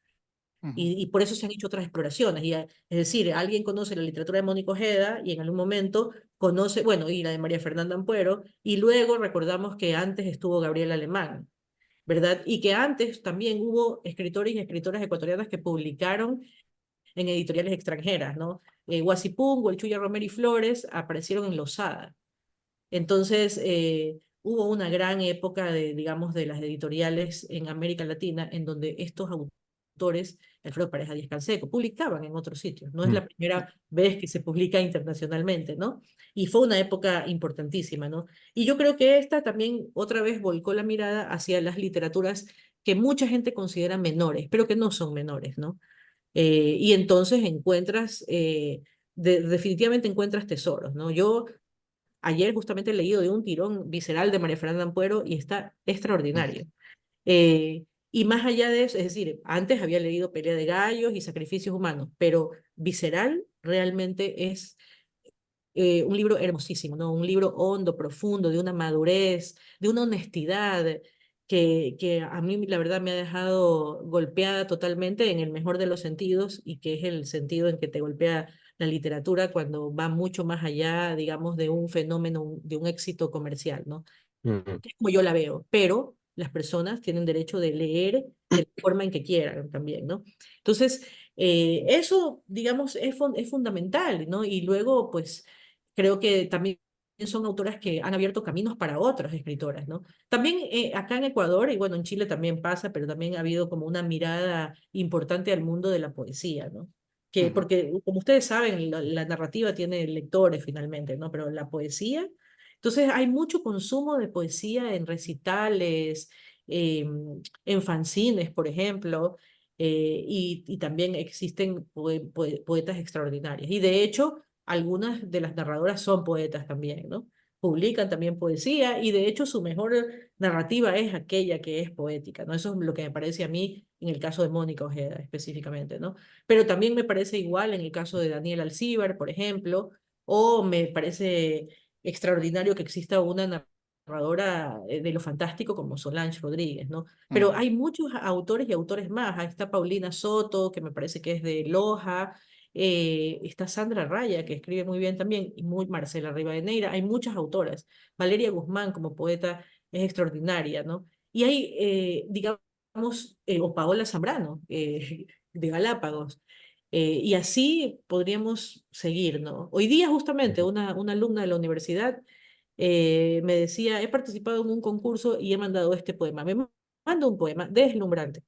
Ujú. Y por eso se han hecho otras exploraciones. Es decir, alguien conoce la literatura de Mónica Ojeda y en algún momento conoce, bueno, y la de María Fernanda Ampuero, y luego recordamos que antes estuvo Gabriel Alemán, ¿verdad? Y que antes también hubo escritores y escritoras ecuatorianas que publicaron en editoriales extranjeras, ¿no? Guasipungo, el Chuya Romero y Flores aparecieron en Losada. Entonces, hubo una gran época de, digamos, de las editoriales en América Latina en donde estos autores, Alfredo Pareja Díaz Canseco, publicaban en otros sitios. No es mm, la primera vez que se publica internacionalmente, ¿no? Y fue una época importantísima, ¿no? Y yo creo que esta también otra vez volcó la mirada hacia las literaturas que mucha gente considera menores, pero que no son menores, ¿no? Y entonces encuentras, definitivamente encuentras tesoros, ¿no? Yo ayer justamente he leído de un tirón visceral de María Fernanda Ampuero y está extraordinario. Y más allá de eso, es decir, antes había leído Pelea de Gallos y Sacrificios Humanos, pero Visceral realmente es un libro hermosísimo, ¿no? Un libro hondo, profundo, de una madurez, de una honestidad que a mí la verdad me ha dejado golpeada totalmente en el mejor de los sentidos y que es el sentido en que te golpea la literatura cuando va mucho más allá, digamos, de un fenómeno, de un éxito comercial, ¿no? mm, Que es como yo la veo, pero las personas tienen derecho de leer de la forma en que quieran también, ¿no? Entonces, eso, digamos, es fundamental, ¿no? Y luego, pues, creo que también son autoras que han abierto caminos para otras escritoras, ¿no? También acá en Ecuador, y bueno, en Chile también pasa, pero también ha habido como una mirada importante al mundo de la poesía, ¿no? Que, Ujú. porque, como ustedes saben, la narrativa tiene lectores finalmente, ¿no? Pero la poesía entonces hay mucho consumo de poesía en recitales, en fanzines, por ejemplo, y también existen poetas extraordinarias. Y de hecho, algunas de las narradoras son poetas también, ¿no? Publican también poesía y de hecho su mejor narrativa es aquella que es poética, ¿no? Eso es lo que me parece a mí en el caso de Mónica Ojeda específicamente, ¿no? Pero también me parece igual en el caso de Daniel Alcíbar, por ejemplo, o me parece extraordinario que exista una narradora de lo fantástico como Solange Rodríguez, ¿no? Pero Ujú. hay muchos autores y autores más. Ahí está Paulina Soto, que me parece que es de Loja. Está Sandra Raya, que escribe muy bien también, y muy Marcela Rivadeneira. Hay muchas autoras. Valeria Guzmán, como poeta, es extraordinaria, ¿no? Y hay, digamos, o Paola Zambrano, de Galápagos. Y así podríamos seguir, ¿no? Hoy día justamente mm, una alumna de la universidad me decía, he participado en un concurso y he mandado este poema. Me manda un poema deslumbrante,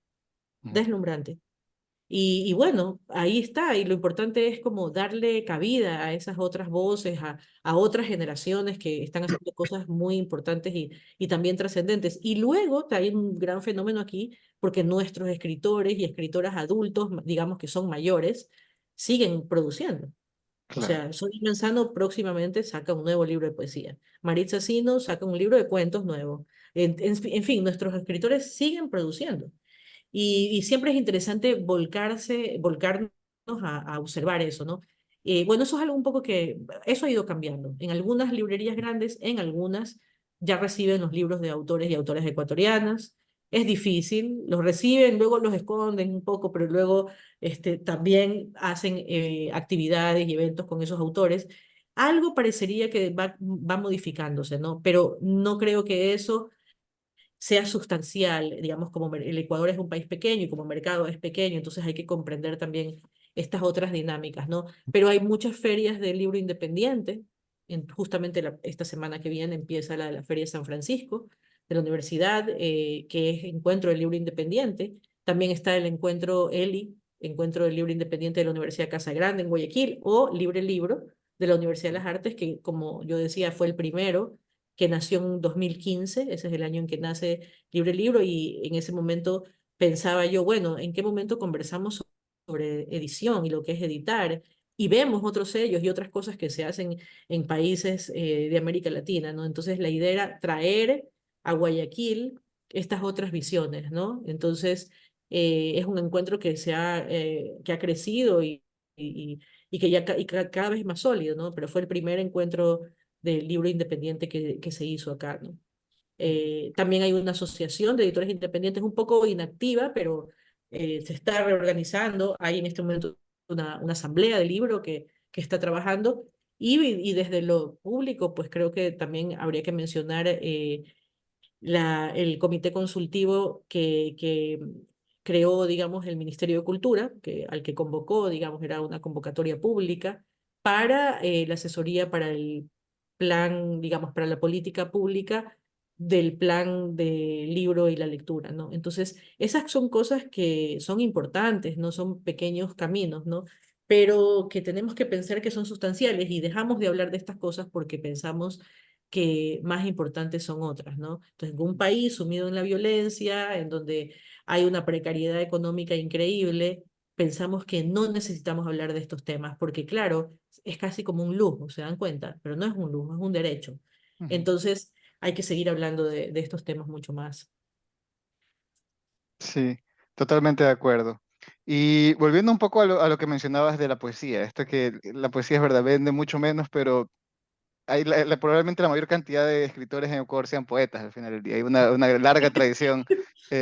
Ujú. deslumbrante. Y bueno, ahí está, y lo importante es como darle cabida a esas otras voces, a otras generaciones que están haciendo cosas muy importantes y también trascendentes. Y luego hay un gran fenómeno aquí, porque nuestros escritores y escritoras adultos, digamos que son mayores, siguen produciendo. O Claro. sea, Sonia Manzano próximamente saca un nuevo libro de poesía. Maritza Sino saca un libro de cuentos nuevo. En fin, nuestros escritores siguen produciendo. Y siempre es interesante volcarnos a observar eso, ¿no? Bueno, eso es algo un poco que, eso ha ido cambiando. En algunas librerías grandes, en algunas ya reciben los libros de autores y autoras ecuatorianas. Es difícil, los reciben, luego los esconden un poco, pero luego también hacen actividades y eventos con esos autores. algo parecería que va modificándose, ¿no? Pero no creo que eso sea sustancial, digamos, como el Ecuador es un país pequeño y como mercado es pequeño, entonces hay que comprender también estas otras dinámicas, ¿no? Pero hay muchas ferias del libro independiente, justamente esta semana que viene empieza la Feria de San Francisco de la universidad, que es Encuentro del Libro Independiente, también está el encuentro ELI, Encuentro del Libro Independiente de la Universidad Casa Grande en Guayaquil, o Libre Libro de la Universidad de las Artes, que como yo decía fue el primero que nació en 2015, ese es el año en que nace Libre Libro, y en ese momento pensaba yo, bueno, ¿en qué momento conversamos sobre edición y lo que es editar? Y vemos otros sellos y otras cosas que se hacen en países de América Latina, ¿no? Entonces la idea era traer a Guayaquil estas otras visiones, ¿no? Entonces es un encuentro que ha crecido y que ya cada vez es más sólido, ¿no? Pero fue el primer encuentro del libro independiente que se hizo acá, ¿no? También hay una asociación de editores independientes un poco inactiva, pero se está reorganizando. Hay en este momento una asamblea de libro que está trabajando y desde lo público, pues creo que también habría que mencionar el comité consultivo que creó, digamos, el Ministerio de Cultura, al que convocó, digamos, era una convocatoria pública para la asesoría para el plan, digamos, para la política pública del plan de libro y la lectura, ¿no? Entonces, esas son cosas que son importantes, no son pequeños caminos, ¿no? Pero que tenemos que pensar que son sustanciales y dejamos de hablar de estas cosas porque pensamos que más importantes son otras, ¿no? Entonces, en un país sumido en la violencia, en donde hay una precariedad económica increíble, pensamos que no necesitamos hablar de estos temas, porque claro, es casi como un lujo, ¿se dan cuenta? Pero no es un lujo, es un derecho. Ujú. Entonces, hay que seguir hablando de estos temas mucho más. Sí, totalmente de acuerdo. Y volviendo un poco a lo que mencionabas de la poesía, esto que la poesía es verdad, vende mucho menos, pero hay probablemente la mayor cantidad de escritores en Ecuador sean poetas al final del día. Hay una larga tradición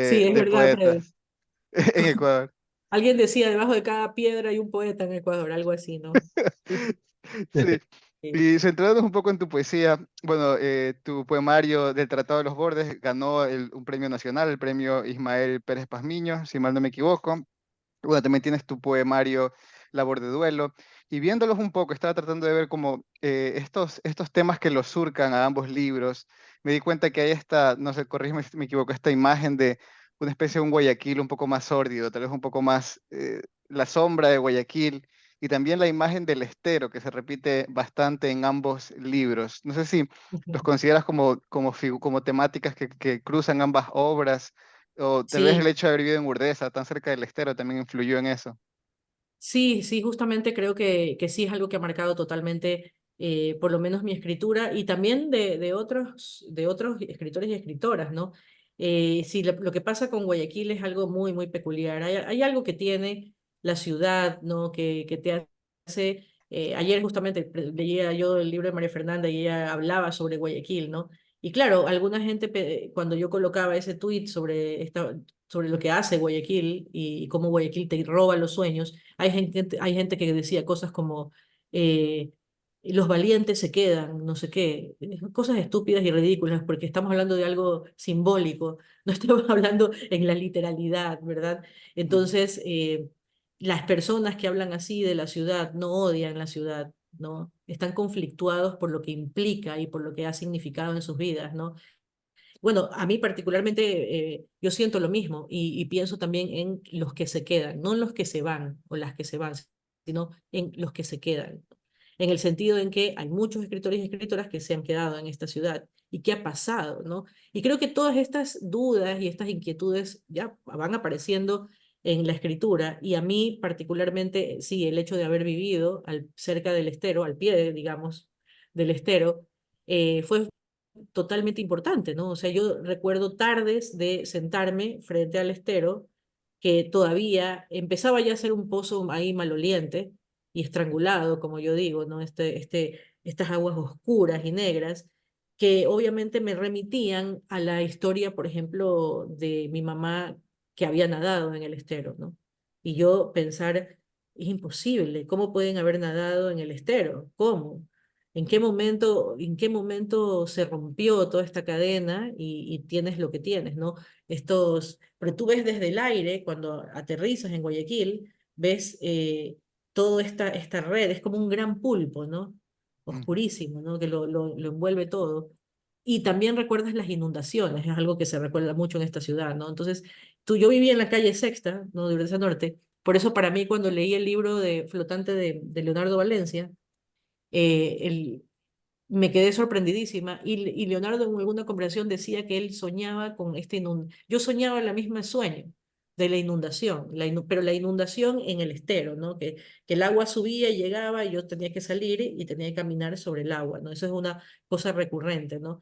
Sí, es de verdad, Fred. poetas en Ecuador. Alguien decía, debajo de cada piedra hay un poeta en Ecuador, algo así, ¿no? Sí, Sí. sí. Y centrándonos un poco en tu poesía, bueno, tu poemario del Tratado de los Bordes ganó un premio nacional, el premio Ismael Pérez Pazmiño, si mal no me equivoco. Bueno, también tienes tu poemario Labor de Duelo. Y viéndolos un poco, estaba tratando de ver como estos temas que los surcan a ambos libros. Me di cuenta que hay esta, no sé, corrígeme si me equivoco, esta imagen de una especie de un Guayaquil un poco más sórdido, tal vez un poco más la sombra de Guayaquil. Y también la imagen del estero, que se repite bastante en ambos libros. No sé si los Ujú. consideras como temáticas que cruzan ambas obras, o tal vez el Sí, hecho de haber vivido en Urdesa, tan cerca del estero, también influyó en eso. sí, sí, justamente creo que sí es algo que ha marcado totalmente, por lo menos mi escritura y también de otros escritores y escritoras, ¿no? Sí, lo que pasa con Guayaquil es algo muy, muy peculiar. Hay algo que tiene la ciudad, ¿no? Que te hace. Ayer justamente leía yo el libro de María Fernanda y ella hablaba sobre Guayaquil, ¿no? Y claro, alguna gente, cuando yo colocaba ese tweet sobre lo que hace Guayaquil y cómo Guayaquil te roba los sueños, hay gente que decía cosas como eh, los valientes se quedan, no sé qué, cosas estúpidas y ridículas, porque estamos hablando de algo simbólico, no estamos hablando en la literalidad, ¿verdad? Ujú, Entonces, las personas que hablan así de la ciudad no odian la ciudad, ¿no? Están conflictuados por lo que implica y por lo que ha significado en sus vidas, ¿no? Bueno, a mí particularmente yo siento lo mismo y pienso también en los que se quedan, no en los que se van o las que se van, sino en los que se quedan. En el sentido en que hay muchos escritores y escritoras que se han quedado en esta ciudad y qué ha pasado, ¿no? Y creo que todas estas dudas y estas inquietudes ya van apareciendo en la escritura y a mí particularmente, sí, el hecho de haber vivido cerca del estero, al pie, digamos, del estero, fue totalmente importante, ¿no? O sea, yo recuerdo tardes de sentarme frente al estero, que todavía empezaba ya a ser un pozo ahí maloliente y estrangulado, como yo digo, ¿no? Estas aguas oscuras y negras, que obviamente me remitían a la historia, por ejemplo, de mi mamá que había nadado en el estero, ¿no? Y yo pensar, es imposible, ¿cómo pueden haber nadado en el estero? ¿Cómo? en qué momento se rompió toda esta cadena y tienes lo que tienes, ¿no? Pero tú ves desde el aire, cuando aterrizas en Guayaquil, ves toda esta red, es como un gran pulpo, ¿no? Ujú, Oscurísimo, ¿no? Que lo envuelve todo. Y también recuerdas las inundaciones, es algo que se recuerda mucho en esta ciudad, ¿no? Entonces, yo vivía en la calle Sexta, ¿no? De Urdaneta Norte, por eso para mí cuando leí el libro de Flotante de Leonardo Valencia, eh, el, me quedé sorprendidísima y Leonardo en alguna conversación decía que él soñaba con esta inundación. Yo soñaba la misma sueño de la inundación, pero la inundación en el estero, ¿no? Que el agua subía y llegaba y yo tenía que salir y tenía que caminar sobre el agua, ¿no? Eso es una cosa recurrente, ¿no?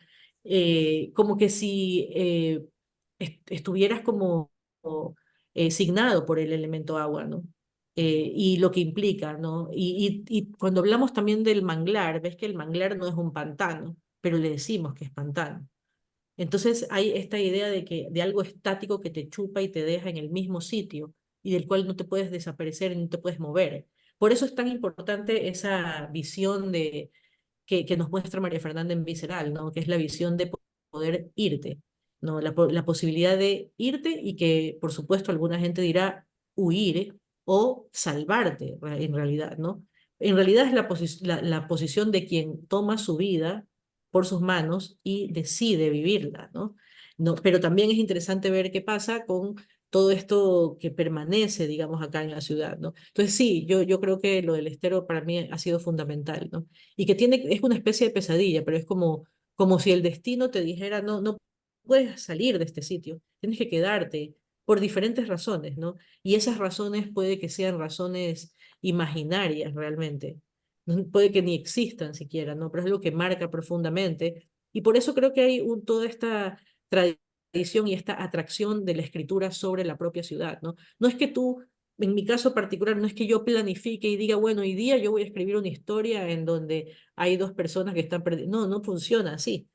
Como que si estuvieras como signado por el elemento agua, ¿no? ujú, Y lo que implica, ¿no? Y cuando hablamos también del manglar, ves que el manglar no es un pantano, pero le decimos que es pantano. Entonces hay esta idea de algo estático que te chupa y te deja en el mismo sitio y del cual no te puedes desaparecer y no te puedes mover. Por eso es tan importante esa visión que nos muestra María Fernanda en Visceral, ¿no? Que es la visión de poder irte, ¿no? La posibilidad de irte y que, por supuesto, alguna gente dirá huir o salvarte, en realidad, ¿no? En realidad es la posición de quien toma su vida por sus manos y decide vivirla, ¿no? No, pero también es interesante ver qué pasa con todo esto que permanece, digamos, acá en la ciudad, ¿no? Entonces sí, yo creo que lo del estero para mí ha sido fundamental, ¿no? Y que es una especie de pesadilla, pero es como si el destino te dijera, no, no puedes salir de este sitio, tienes que quedarte por diferentes razones, ¿no? Y esas razones puede que sean razones imaginarias realmente, puede que ni existan siquiera, ¿no? Pero es lo que marca profundamente. Y por eso creo que hay toda esta tradición y esta atracción de la escritura sobre la propia ciudad, ¿no? No es que tú en mi caso particular, no es que yo planifique y diga, bueno, hoy día yo voy a escribir una historia en donde hay dos personas que están perdidas. No, no funciona así.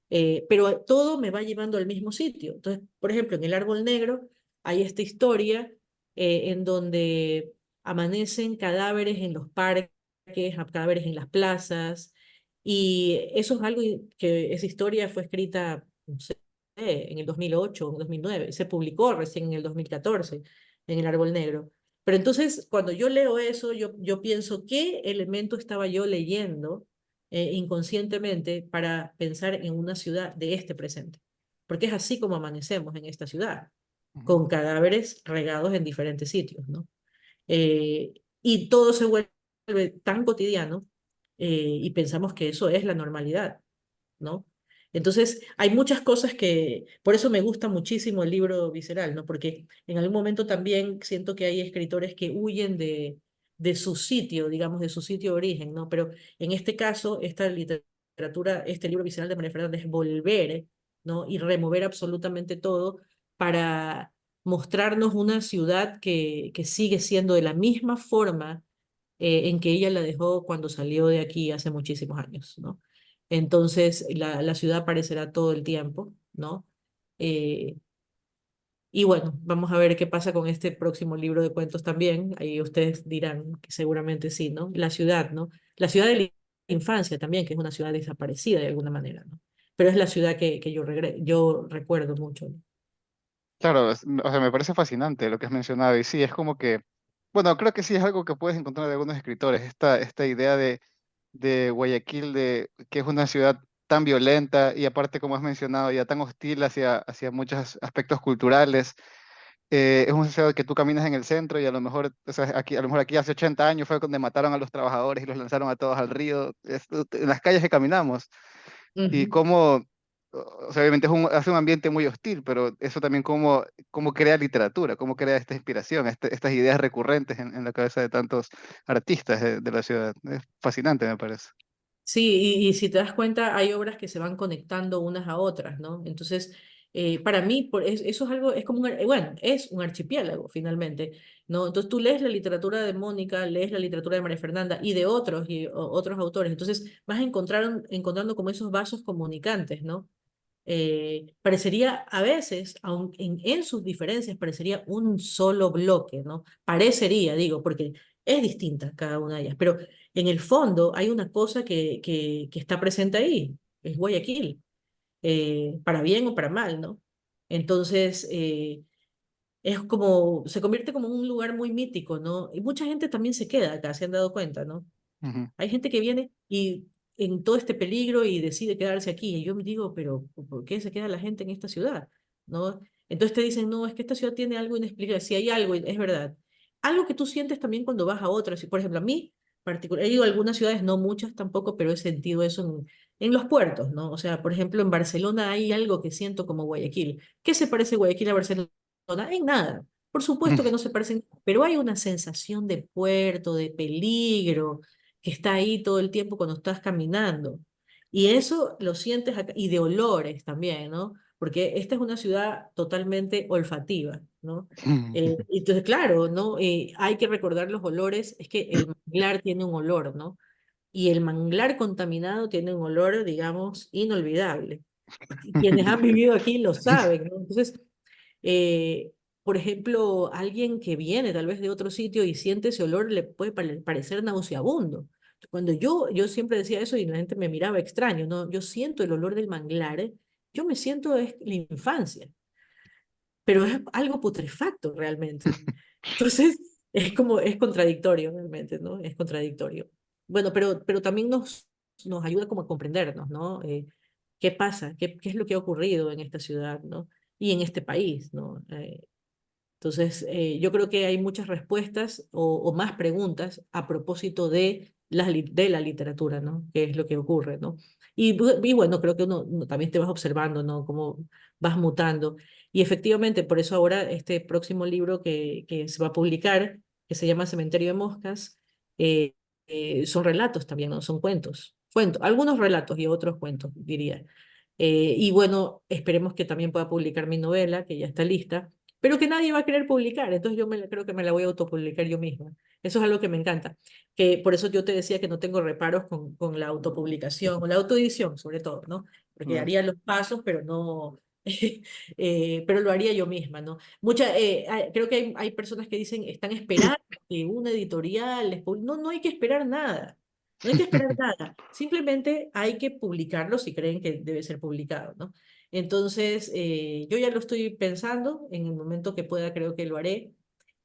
Pero todo me va llevando al mismo sitio. Entonces, por ejemplo, en El Árbol Negro hay esta historia en donde amanecen cadáveres en los parques, cadáveres en las plazas, y eso es algo que esa historia fue escrita, no sé, en el 2008 o en 2009, se publicó recién en el 2014 en El Árbol Negro. Pero entonces, cuando yo leo eso, yo pienso, ¿qué elemento estaba yo leyendo inconscientemente para pensar en una ciudad de este presente? Porque es así como amanecemos en esta ciudad, ujú. con cadáveres regados en diferentes sitios, ¿no? Y todo se vuelve tan cotidiano y pensamos que eso es la normalidad, ¿no? Entonces, hay muchas cosas por eso me gusta muchísimo el libro Visceral, ¿no? Porque en algún momento también siento que hay escritores que huyen de su sitio, digamos, de su sitio de origen, ¿no? Pero en este caso, esta literatura, este libro Visceral de María Fernanda es volver, ¿no? Y remover absolutamente todo para mostrarnos una ciudad que sigue siendo de la misma forma en que ella la dejó cuando salió de aquí hace muchísimos años, ¿no? Entonces, la ciudad aparecerá todo el tiempo, ¿no? Eh, y bueno, vamos a ver qué pasa con este próximo libro de cuentos también. Ahí ustedes dirán que seguramente sí, ¿no? La ciudad, ¿no? La ciudad de la infancia también, que es una ciudad desaparecida de alguna manera, ¿no? Pero es la ciudad que yo recuerdo mucho, ¿no? Claro, o sea, me parece fascinante lo que has mencionado y sí, es como que, bueno, creo que sí es algo que puedes encontrar de algunos escritores, esta idea de Guayaquil, de que es una ciudad tan violenta y aparte, como has mencionado, ya tan hostil hacia muchos aspectos culturales. Es una ciudad que tú caminas en el centro y a lo mejor, o sea, aquí, a lo mejor aquí hace 80 años fue cuando mataron a los trabajadores y los lanzaron a todos al río, en las calles que caminamos. Y Ujú. cómo, o sea, obviamente hace un ambiente muy hostil, pero eso también cómo crea literatura, cómo crea esta inspiración, estas ideas recurrentes en la cabeza de tantos artistas de la ciudad. Es fascinante, me parece. Sí, y si te das cuenta, hay obras que se van conectando unas a otras, ¿no? Entonces, para mí, eso es algo, es como bueno, es un archipiélago finalmente, ¿no? Entonces tú lees la literatura de Mónica, lees la literatura de María Fernanda y de otros otros autores, entonces vas a encontrando como esos vasos comunicantes, ¿no? Parecería a veces, aun en sus diferencias, parecería un solo bloque, ¿no? Parecería, digo, porque Es distinta cada una de ellas, pero en el fondo hay una cosa que está presente ahí, es Guayaquil, para bien o para mal, ¿no? Entonces, es como, se convierte como en un lugar muy mítico, ¿no? Y mucha gente también se queda acá, se han dado cuenta, ¿no? Ujú. Hay gente que viene y en todo este peligro y decide quedarse aquí. Y yo me digo, pero ¿por qué se queda la gente en esta ciudad? ¿No? Entonces te dicen, no, es que esta ciudad tiene algo inexplicable. Si hay algo, es verdad. Algo que tú sientes también cuando vas a otras. Si, por ejemplo, a mí, particular, he ido a algunas ciudades, no muchas tampoco, pero he sentido eso en los puertos, ¿no? O sea, por ejemplo, en Barcelona hay algo que siento como Guayaquil. ¿Qué se parece Guayaquil a Barcelona? En nada. Por supuesto que no se parecen, pero hay una sensación de puerto, de peligro, que está ahí todo el tiempo cuando estás caminando. Y eso lo sientes acá, y de olores también, ¿no? Porque esta es una ciudad totalmente olfativa, ¿no? Entonces, claro, ¿no? Hay que recordar los olores, es que el manglar tiene un olor, ¿no? Y el manglar contaminado tiene un olor, digamos, inolvidable. Y quienes han vivido aquí lo saben, ¿no? Entonces, eh, por ejemplo, alguien que viene tal vez de otro sitio y siente ese olor le puede parecer nauseabundo. Cuando yo siempre decía eso y la gente me miraba extraño, ¿no? Yo siento el olor del manglar, yo me siento es la infancia, pero es algo putrefacto realmente. Entonces, es como, es contradictorio realmente, ¿no? Es contradictorio. Bueno, pero también nos ayuda como a comprendernos, ¿no? ¿Qué pasa? ¿Qué es lo que ha ocurrido en esta ciudad, ¿no? Y en este país, ¿no? Entonces, yo creo que hay muchas respuestas o más preguntas a propósito de de la literatura, ¿no? ¿Qué es lo que ocurre, ¿no? Y bueno, creo que uno también te vas observando, ¿no? Cómo vas mutando. Y efectivamente, por eso ahora este próximo libro que se va a publicar, que se llama Cementerio de Moscas, son relatos también, ¿no? Son cuentos. Cuentos, algunos relatos y otros cuentos, diría. Y bueno, esperemos que también pueda publicar mi novela, que ya está lista, pero que nadie va a querer publicar, entonces creo que me la voy a autopublicar yo misma. Eso es algo que me encanta, que por eso yo te decía que no tengo reparos con la autopublicación o la autoedición, sobre todo, ¿no? Porque Claro. haría los pasos, pero no, pero lo haría yo misma, ¿no? Creo que hay personas que dicen, están esperando que una editorial no, no hay que esperar nada. No hay que esperar nada, simplemente hay que publicarlo si creen que debe ser publicado, ¿no? Entonces, yo ya lo estoy pensando, en el momento que pueda creo que lo haré,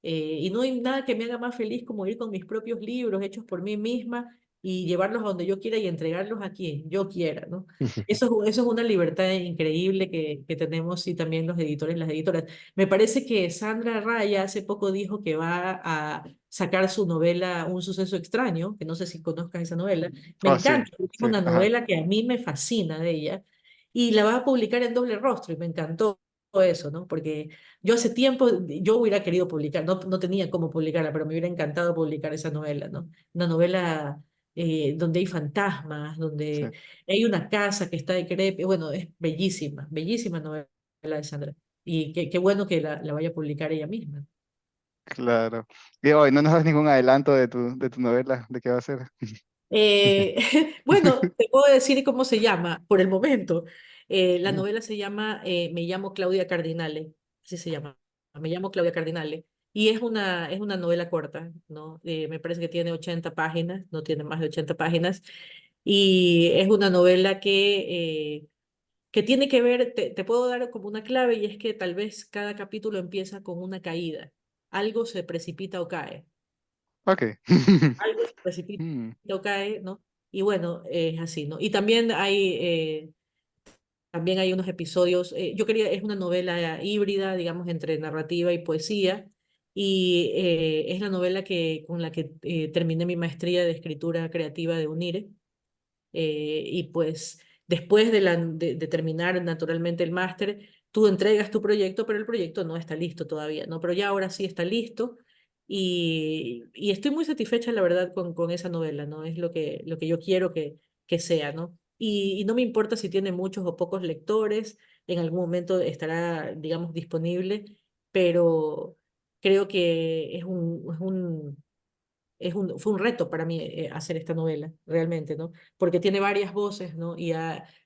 y no hay nada que me haga más feliz como ir con mis propios libros hechos por mí misma y llevarlos a donde yo quiera y entregarlos a quien yo quiera, ¿no? Eso es una libertad increíble que tenemos y también los editores y las editoras. Me parece que Sandra Raya hace poco dijo que va a sacar su novela Un suceso extraño, que no sé si conozcas esa novela. Me Oh, sí, encanta, es sí, una ajá. novela que a mí me fascina de ella y la va a publicar en Doble Rostro y me encantó eso, ¿no? Porque yo hace tiempo, yo hubiera querido publicar, no, no tenía cómo publicarla, pero me hubiera encantado publicar esa novela, ¿no? Una novela donde hay fantasmas, Sí, donde hay una casa que está decrépita, bueno, es bellísima, bellísima novela de Sandra. Y qué bueno que la vaya a publicar ella misma. claro. Y hoy no nos das ningún adelanto de tu novela, de qué va a ser. Eh, bueno, te puedo decir cómo se llama por el momento. La Mm. novela se llama Me llamo Claudia Cardinale, así se llama. Me llamo Claudia Cardinale. Y es una novela corta, ¿no? Me parece que tiene 80 páginas, no tiene más de 80 páginas. Y es una novela que tiene que ver, te puedo dar como una clave, y es que tal vez cada capítulo empieza con una caída. Algo se precipita o cae, Ok. algo se precipita Mm. o cae, ¿no? Y bueno, es así, ¿no? Y también hay unos episodios, es una novela híbrida, digamos, entre narrativa y poesía, y es la novela con la que terminé mi maestría de escritura creativa de UNIRE. Y pues después de terminar naturalmente el máster, tú entregas tu proyecto, pero el proyecto no está listo todavía, ¿no? Pero ya ahora sí está listo y estoy muy satisfecha, la verdad, con esa novela, ¿no? Es lo que yo quiero que sea, ¿no? Y no me importa si tiene muchos o pocos lectores, en algún momento estará, digamos, disponible, pero creo que fue un reto para mí hacer esta novela, realmente, ¿no? Porque tiene varias voces, ¿no? Y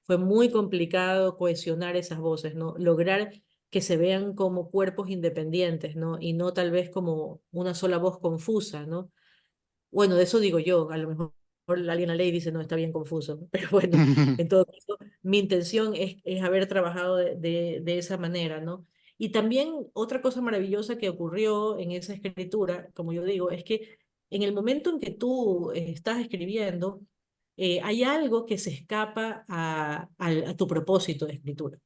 fue muy complicado cohesionar esas voces, ¿no? Lograr que se vean como cuerpos independientes, ¿no? Y no tal vez como una sola voz confusa, ¿no? Bueno, de eso digo yo, a lo mejor alguien la ley dice, no, está bien confuso, pero bueno, en todo caso, mi intención es haber trabajado de esa manera, ¿no? Y también otra cosa maravillosa que ocurrió en esa escritura, como yo digo, es que en el momento en que tú estás escribiendo, hay algo que se escapa a tu propósito de escritura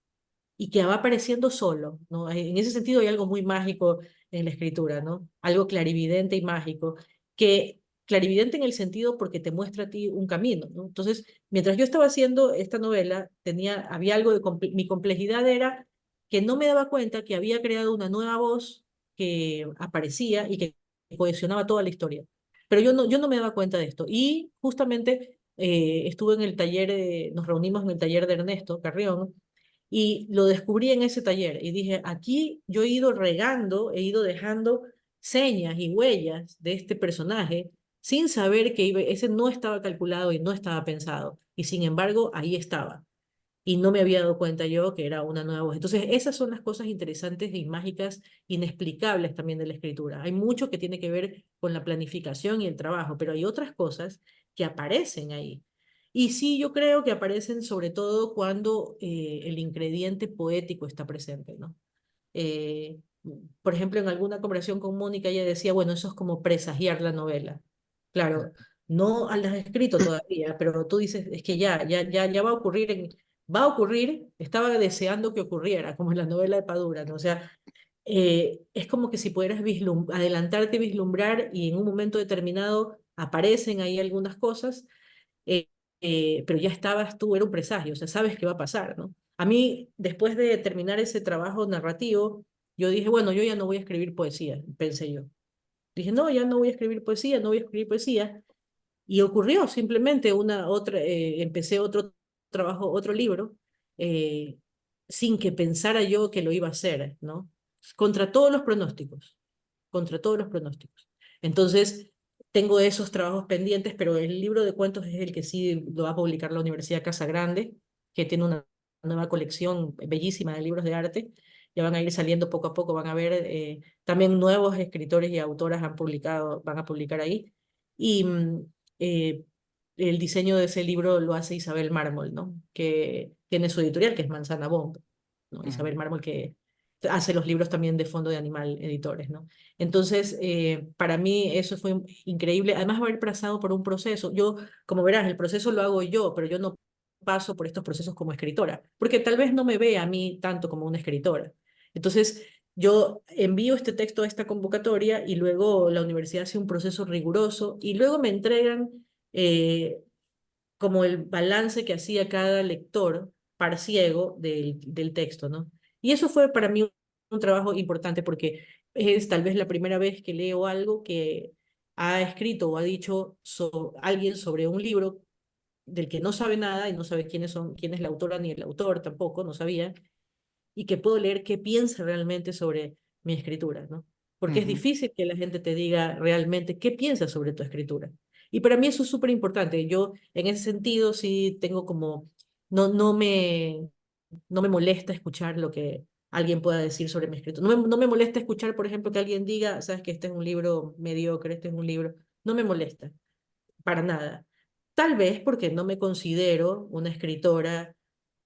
y que va apareciendo solo, ¿no? En ese sentido hay algo muy mágico en la escritura, ¿no? Algo clarividente y mágico, que clarividente en el sentido porque te muestra a ti un camino, ¿no? Entonces, mientras yo estaba haciendo esta novela, había algo mi complejidad era que no me daba cuenta que había creado una nueva voz que aparecía y que cohesionaba toda la historia. Pero yo no me daba cuenta de esto. Y justamente estuve en el taller, nos reunimos en el taller de Ernesto Carrión, y lo descubrí en ese taller y dije, aquí yo he ido regando, he ido dejando señas y huellas de este personaje sin saber que ese no estaba calculado y no estaba pensado. Y sin embargo, ahí estaba. Y no me había dado cuenta yo que era una nueva voz. Entonces, esas son las cosas interesantes y mágicas, inexplicables también de la escritura. Hay mucho que tiene que ver con la planificación y el trabajo, pero hay otras cosas que aparecen ahí. Y sí, yo creo que aparecen sobre todo cuando el ingrediente poético está presente, ¿no? Eh, por ejemplo, en alguna conversación con Mónica, ella decía, bueno, eso es como presagiar la novela. Claro, no la has escrito todavía, pero tú dices, es que ya va a ocurrir, va a ocurrir, estaba deseando que ocurriera, como en la novela de Padura, ¿no? O sea, es como que si pudieras adelantarte, vislumbrar y en un momento determinado aparecen ahí algunas cosas, eh, pero ya estabas tú, era un presagio, o sea, sabes qué va a pasar, ¿no? A mí, después de terminar ese trabajo narrativo, yo dije, bueno, yo ya no voy a escribir poesía, pensé yo. Dije, no, ya no voy a escribir poesía, no voy a escribir poesía. Y ocurrió simplemente empecé otro trabajo, otro libro, eh, sin que pensara yo que lo iba a hacer, ¿no? Contra todos los pronósticos, contra todos los pronósticos. Entonces, tengo esos trabajos pendientes, pero el libro de cuentos es el que sí lo va a publicar la Universidad Casa Grande, que tiene una nueva colección bellísima de libros de arte. Ya van a ir saliendo poco a poco, van a ver, también nuevos escritores y autoras van a publicar ahí. Y eh, el diseño de ese libro lo hace Isabel Mármol, ¿no? Que tiene su editorial, que es Manzana Bomb, ¿no? Isabel Ujú. Mármol, que hace los libros también de Fondo de Animal Editores, ¿no? Entonces, para mí eso fue increíble. Además, haber pasado por un proceso. Yo, como verás, el proceso lo hago yo, pero yo no paso por estos procesos como escritora, porque tal vez no me ve a mí tanto como una escritora. Entonces, yo envío este texto a esta convocatoria y luego la universidad hace un proceso riguroso y luego me entregan eh, como el balance que hacía cada lector parciego del texto, ¿no? Y eso fue para mí un trabajo importante porque es tal vez la primera vez que leo algo que ha escrito o ha dicho alguien sobre un libro del que no sabe nada y no sabe quién es la autora ni el autor tampoco, no sabía, y que puedo leer qué piensa realmente sobre mi escritura, ¿no? Porque es Ujú. difícil que la gente te diga realmente qué piensa sobre tu escritura. Y para mí eso es súper importante. Yo en ese sentido sí tengo como, no, no me molesta escuchar lo que alguien pueda decir sobre mi escritura. No me molesta escuchar, por ejemplo, que alguien diga, sabes que este es un libro mediocre, este es un libro. No me molesta, para nada. Tal vez porque no me considero una escritora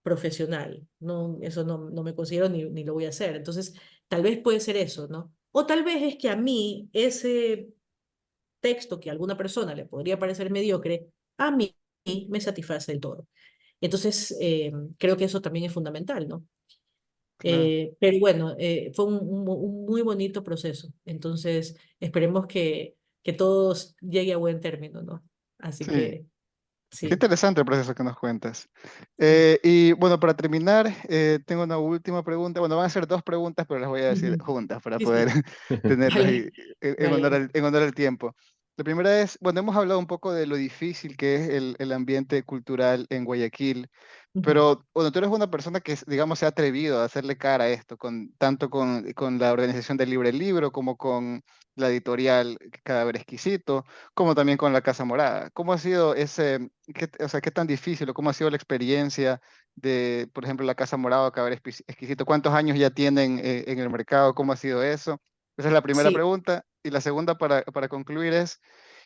profesional. No, eso no me considero ni lo voy a hacer. Entonces, tal vez puede ser eso, ¿no? O tal vez es que a mí ese texto que a alguna persona le podría parecer mediocre, a mí me satisface del todo. Entonces, creo que eso también es fundamental, ¿no? Claro. Pero bueno, fue un muy bonito proceso. Entonces, esperemos que todo llegue a buen término, ¿no? Así Sí. que Qué sí, interesante el proceso que nos cuentas. sí. Y bueno, para terminar, tengo una última pregunta. Bueno, van a ser dos preguntas, pero las voy a decir Ujú. juntas para Sí, poder sí. tenerlas Dale, honor dale. en honor al tiempo. La primera es, bueno, hemos hablado un poco de lo difícil que es el ambiente cultural en Guayaquil, Ujú. pero bueno, tú eres una persona que, digamos, se ha atrevido a hacerle cara a esto, tanto con la organización del Libre Libro como con la editorial Cadáver Exquisito, como también con la Casa Morada. ¿Cómo ha sido o sea, qué tan difícil o cómo ha sido la experiencia de, por ejemplo, la Casa Morada o Cadáver Exquisito? ¿Cuántos años ya tienen en el mercado? ¿Cómo ha sido eso? Esa es la primera Sí. pregunta. Y la segunda para concluir es,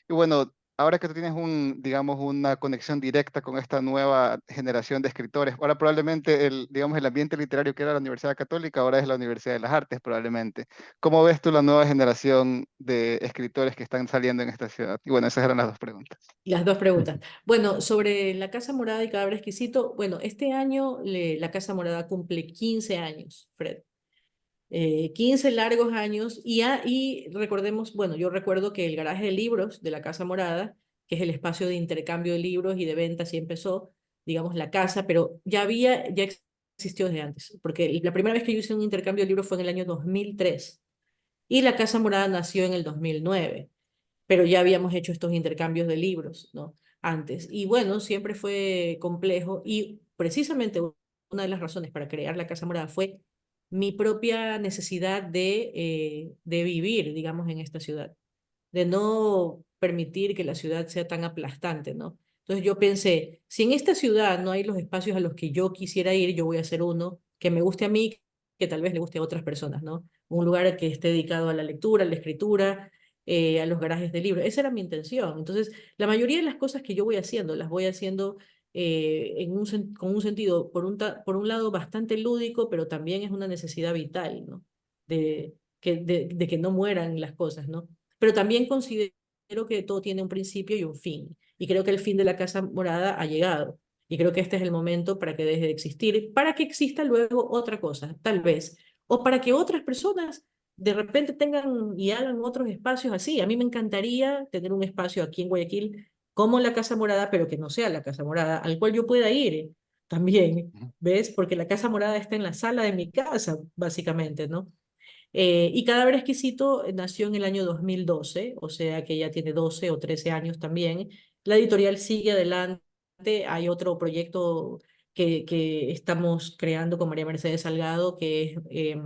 Y bueno, ahora que tú tienes digamos, una conexión directa con esta nueva generación de escritores, ahora probablemente digamos, el ambiente literario que era la Universidad Católica, ahora es la Universidad de las Artes, probablemente. ¿Cómo ves tú la nueva generación de escritores que están saliendo en esta ciudad? Y bueno, esas eran las dos preguntas. Las dos preguntas. Bueno, sobre la Casa Morada y Cadáver Exquisito, bueno, este año la Casa Morada cumple 15 años, Fred. 15 largos años y recordemos, bueno, yo recuerdo que el garaje de libros de la Casa Morada, que es el espacio de intercambio de libros y de venta, así empezó, digamos, la casa, pero ya existió desde antes, porque la primera vez que yo hice un intercambio de libros fue en el año 2003 y la Casa Morada nació en el 2009, pero ya habíamos hecho estos intercambios de libros, ¿no? Antes. Y bueno, siempre fue complejo y precisamente una de las razones para crear la Casa Morada fue mi propia necesidad de vivir, digamos, en esta ciudad, de no permitir que la ciudad sea tan aplastante, ¿no? Entonces yo pensé, si en esta ciudad no hay los espacios a los que yo quisiera ir, yo voy a hacer uno que me guste a mí, que tal vez le guste a otras personas, ¿no? Un lugar que esté dedicado a la lectura, a la escritura, a los garajes de libros. Esa era mi intención. Entonces, la mayoría de las cosas que yo voy haciendo, las voy haciendo con un sentido, por un lado, bastante lúdico, pero también es una necesidad vital, ¿no? De que no mueran las cosas, ¿no? Pero también considero que todo tiene un principio y un fin. Y creo que el fin de la Casa Morada ha llegado. Y creo que este es el momento para que deje de existir, para que exista luego otra cosa, tal vez. O para que otras personas de repente tengan y hagan otros espacios así. A mí me encantaría tener un espacio aquí en Guayaquil como la Casa Morada, pero que no sea la Casa Morada, al cual yo pueda ir también, Ujú. ¿ves? Porque la Casa Morada está en la sala de mi casa, básicamente, ¿no? Y Cadáver Exquisito nació en el año 2012, o sea que ya tiene 12 o 13 años también. La editorial sigue adelante, hay otro proyecto que estamos creando con María Mercedes Salgado, que es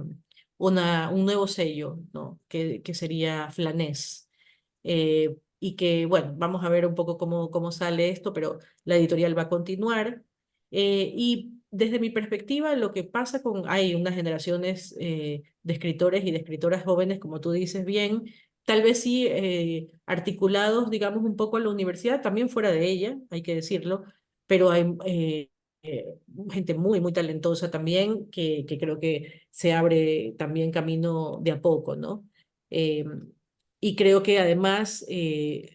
un nuevo sello, ¿no? Que sería Flanés. Y que, bueno, vamos a ver un poco cómo sale esto, pero la editorial va a continuar. Y desde mi perspectiva, lo que pasa hay unas generaciones de escritores y de escritoras jóvenes, como tú dices bien, tal vez sí articulados, digamos, un poco a la universidad, también fuera de ella, hay que decirlo, pero hay gente muy, muy talentosa también que creo que se abre también camino de a poco, ¿no? Eh, y creo que además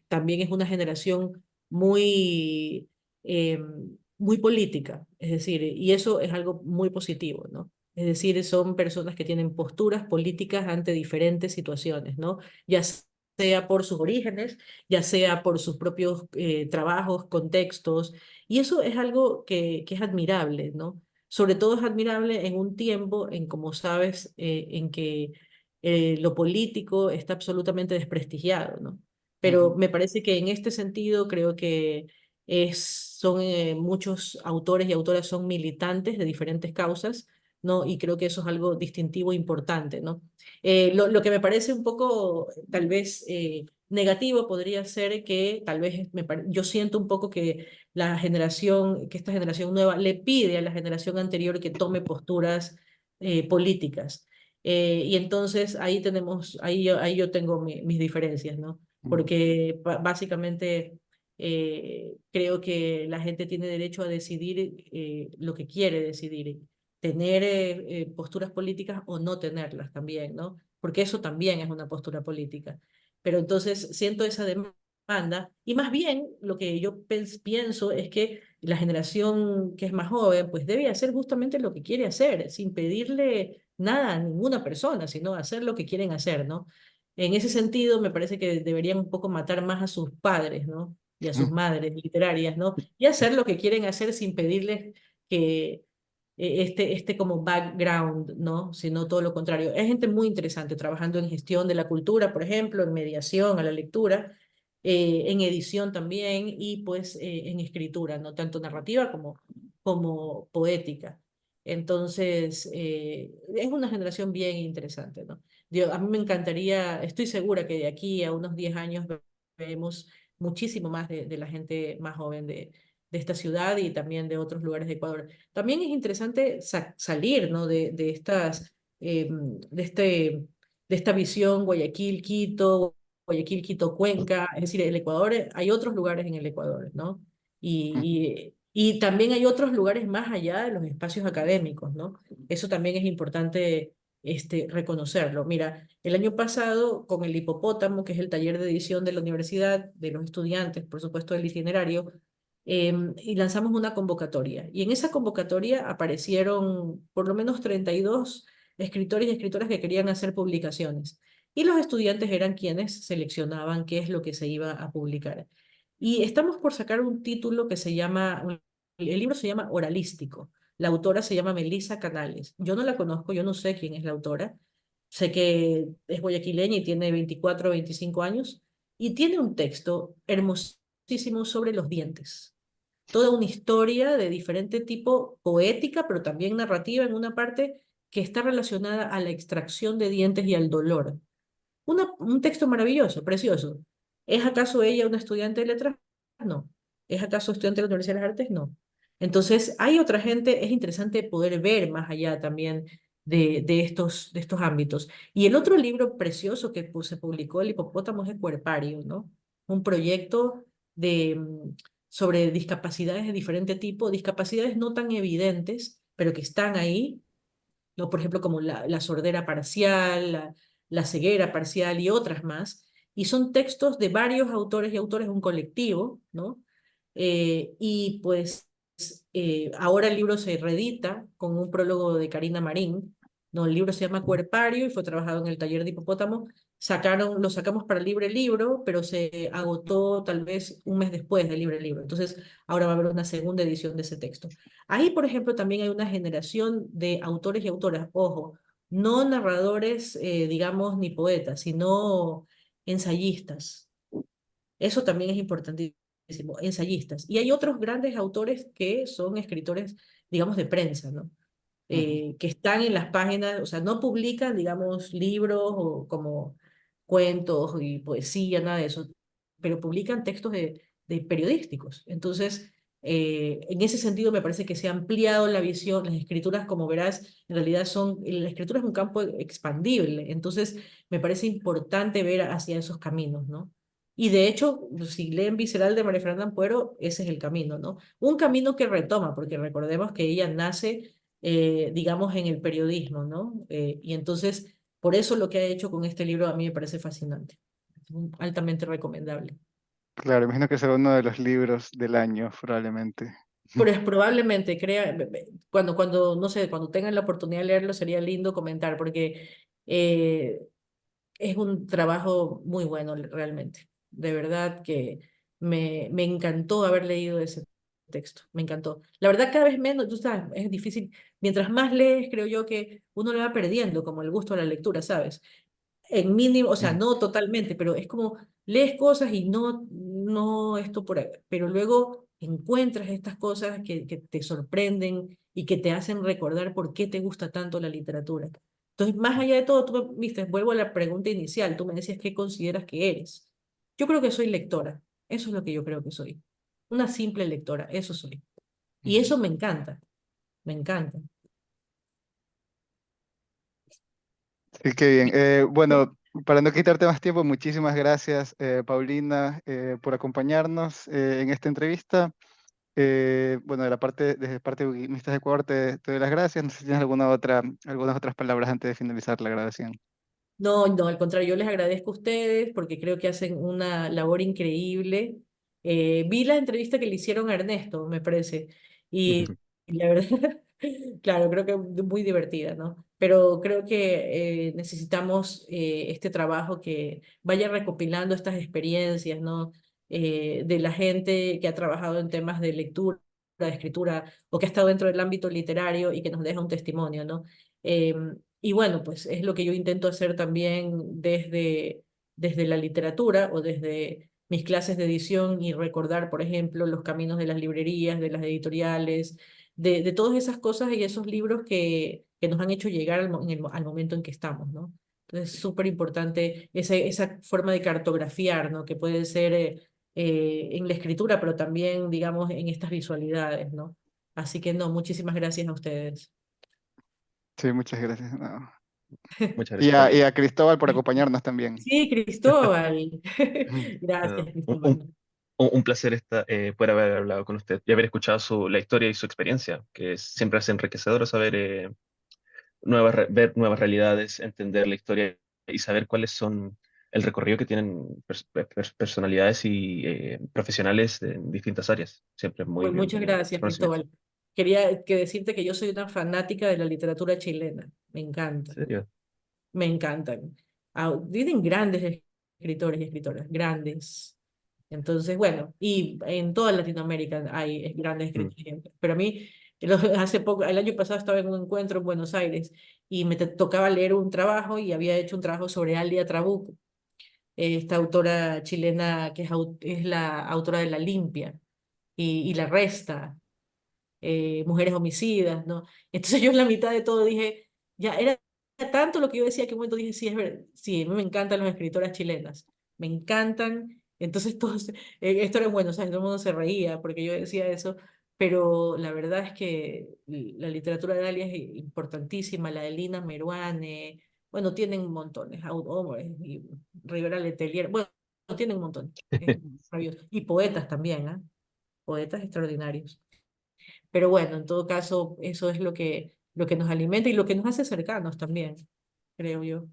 también es una generación muy, eh, muy política, es decir, y eso es algo muy positivo, ¿no? Es decir, son personas que tienen posturas políticas ante diferentes situaciones, ¿no? Ya sea por sus orígenes, ya sea por sus propios trabajos, contextos, y eso es algo que es admirable, ¿no? Sobre todo es admirable en un tiempo en, como sabes, en que lo político está absolutamente desprestigiado, ¿no? Pero Ujú. me parece que en este sentido creo que son muchos autores y autoras son militantes de diferentes causas, ¿no? Y creo que eso es algo distintivo e importante, ¿no? Lo que me parece un poco, tal vez, negativo podría ser que tal vez yo siento un poco que que esta generación nueva le pide a la generación anterior que tome posturas políticas. Y entonces ahí yo tengo mis diferencias, ¿no? Ujú. Porque básicamente creo que la gente tiene derecho a decidir lo que quiere decidir, tener posturas políticas o no tenerlas también, ¿no? Porque eso también es una postura política. Pero entonces siento esa demanda y más bien lo que yo pienso es que la generación que es más joven pues debe hacer justamente lo que quiere hacer, sin pedirle nada a ninguna persona, sino hacer lo que quieren hacer, ¿no? En ese sentido, me parece que deberían un poco matar más a sus padres, ¿no? Y a sus madres literarias, ¿no? Y hacer lo que quieren hacer sin pedirles que este como background, ¿no? Sino todo lo contrario. Es gente muy interesante trabajando en gestión de la cultura, por ejemplo, en mediación a la lectura, en edición también y pues en escritura, ¿no? Tanto narrativa como poética. Entonces, es una generación bien interesante, ¿no? A mí me encantaría, estoy segura que de aquí a unos 10 años veremos muchísimo más de la gente más joven de esta ciudad y también de otros lugares de Ecuador. También es interesante salir, ¿no? De esta visión Guayaquil, Quito. Guayaquil, Quito, Cuenca, es decir, el Ecuador, hay otros lugares en el Ecuador, ¿no? Ujú. Y también hay otros lugares más allá de los espacios académicos, ¿no? Eso también es importante reconocerlo. Mira, el año pasado, con el Hipopótamo, que es el taller de edición de la universidad, de los estudiantes, por supuesto, del itinerario, y lanzamos una convocatoria. Y en esa convocatoria aparecieron por lo menos 32 escritores y escritoras que querían hacer publicaciones. Y los estudiantes eran quienes seleccionaban qué es lo que se iba a publicar. Y estamos por sacar un título que se llama, el libro se llama Oralístico. La autora se llama Melissa Canales. Yo no la conozco, yo no sé quién es la autora. Sé que es guayaquileña y tiene 24 o 25 años. Y tiene un texto hermosísimo sobre los dientes. Toda una historia de diferente tipo, poética, pero también narrativa en una parte que está relacionada a la extracción de dientes y al dolor. Un texto maravilloso, precioso. ¿Es acaso ella una estudiante de letras? No. ¿Es acaso estudiante de la Universidad de las Artes? No. Entonces, hay otra gente, es interesante poder ver más allá también de estos ámbitos. Y el otro libro precioso que se publicó, El hipopótamo es Cuerpario, ¿no? Un proyecto de, sobre discapacidades de diferente tipo, discapacidades no tan evidentes, pero que están ahí, ¿no? Por ejemplo, como la sordera parcial, la ceguera parcial y otras más. Y son textos de varios autores y autores, un colectivo, ¿no? Y pues ahora el libro se reedita con un prólogo de Karina Marín, ¿no? El libro se llama Cuerpario y fue trabajado en el taller de Hipopótamo. Lo sacamos para Libre Libro, pero se agotó tal vez un mes después del Libre Libro. Entonces, ahora va a haber una segunda edición de ese texto. Ahí, por ejemplo, también hay una generación de autores y autoras, ojo, no narradores, digamos, ni poetas, sino ensayistas. Eso también es importantísimo, ensayistas. Y hay otros grandes autores que son escritores, digamos, de prensa, ¿no? Ujú. Que están en las páginas, o sea, no publican, digamos, libros o como cuentos y poesía, nada de eso, pero publican textos de periodísticos. Entonces, en ese sentido me parece que se ha ampliado la visión, las escrituras, como verás, en realidad la escritura es un campo expandible, entonces me parece importante ver hacia esos caminos, ¿no? Y de hecho, si leen Visceral de María Fernanda Ampuero, ese es el camino, ¿no? Un camino que retoma, porque recordemos que ella nace digamos, en el periodismo, ¿no? Y entonces, por eso lo que ha hecho con este libro a mí me parece fascinante, altamente recomendable. Claro, imagino que será uno de los libros del año, probablemente. Pero es probablemente, no sé, cuando tengan la oportunidad de leerlo, sería lindo comentar, porque eh, es un trabajo muy bueno realmente. De verdad que me encantó haber leído ese texto, me encantó. La verdad cada vez menos, tú sabes, es difícil. Mientras más lees, creo yo que uno le va perdiendo como el gusto a la lectura, ¿sabes? En mínimo, o sea, Mm. no totalmente, pero es como lees cosas y no esto por ahí, pero luego encuentras estas cosas que te sorprenden y que te hacen recordar por qué te gusta tanto la literatura. Entonces, más allá de todo, viste, vuelvo a la pregunta inicial, tú me decías qué consideras que eres. Yo creo que soy lectora, eso es lo que yo creo que soy. Una simple lectora, eso soy. Y Ujú. eso me encanta, me encanta. Sí, qué bien. Bueno, para no quitarte más tiempo, muchísimas gracias, Paulina, por acompañarnos en esta entrevista. Bueno, desde parte de Wikimedia de Ecuador te doy las gracias. No sé si tienes algunas otras palabras antes de finalizar la grabación. No, no, al contrario, yo les agradezco a ustedes porque creo que hacen una labor increíble. Vi la entrevista que le hicieron a Ernesto, me parece, y la verdad, claro, creo que muy divertida, ¿no? Pero creo que necesitamos este trabajo que vaya recopilando estas experiencias, ¿no? De la gente que ha trabajado en temas de lectura, de escritura, o que ha estado dentro del ámbito literario y que nos deja un testimonio, ¿no? Y bueno, pues es lo que yo intento hacer también desde la literatura o desde mis clases de edición y recordar, por ejemplo, los caminos de las librerías, de las editoriales, de todas esas cosas y esos libros que nos han hecho llegar al momento en que estamos, ¿no? Entonces, súper importante esa forma de cartografiar, ¿no? Que puede ser en la escritura, pero también, digamos, en estas visualidades, ¿no? Así que no, muchísimas gracias a ustedes. Sí, muchas gracias. No. Muchas Y gracias, Paula. y a Cristóbal por acompañarnos también. Sí, Cristóbal. Ah, Gracias, Cristóbal. un placer poder haber hablado con usted y haber escuchado la historia y su experiencia, que siempre es enriquecedor saber ver nuevas realidades, entender la historia y saber cuáles son el recorrido que tienen personalidades y profesionales en distintas áreas. Siempre es muy Pues muchas bienvenido ese gracias, conocimiento. Cristóbal. Quería decirte que yo soy una fanática de la literatura chilena. Me encanta, ¿En serio? me encantan. Tienen grandes escritores y escritoras, grandes. Entonces, bueno, y en toda Latinoamérica hay grandes Mm. escritores. Pero a mí, hace poco, el año pasado estaba en un encuentro en Buenos Aires y me tocaba leer un trabajo y había hecho un trabajo sobre Alia Trabuco, esta autora chilena que es la autora de La Limpia y La Resta, mujeres homicidas, ¿no? Entonces yo en la mitad de todo dije, ya era tanto lo que yo decía que en un momento dije, sí, es verdad, sí, a mí me encantan las escritoras chilenas, me encantan. Entonces todos, esto era bueno, o sea, todo el mundo se reía porque yo decía eso, pero la verdad es que la literatura de Dalia es importantísima, la de Lina Meruane, bueno, tienen montones, hombres, y Rivera Letelier, bueno, tienen un montón, es maravilloso. Y poetas también, ¿ah? Poetas extraordinarios. Pero bueno, en todo caso, eso es lo que nos alimenta y lo que nos hace cercanos también, creo yo.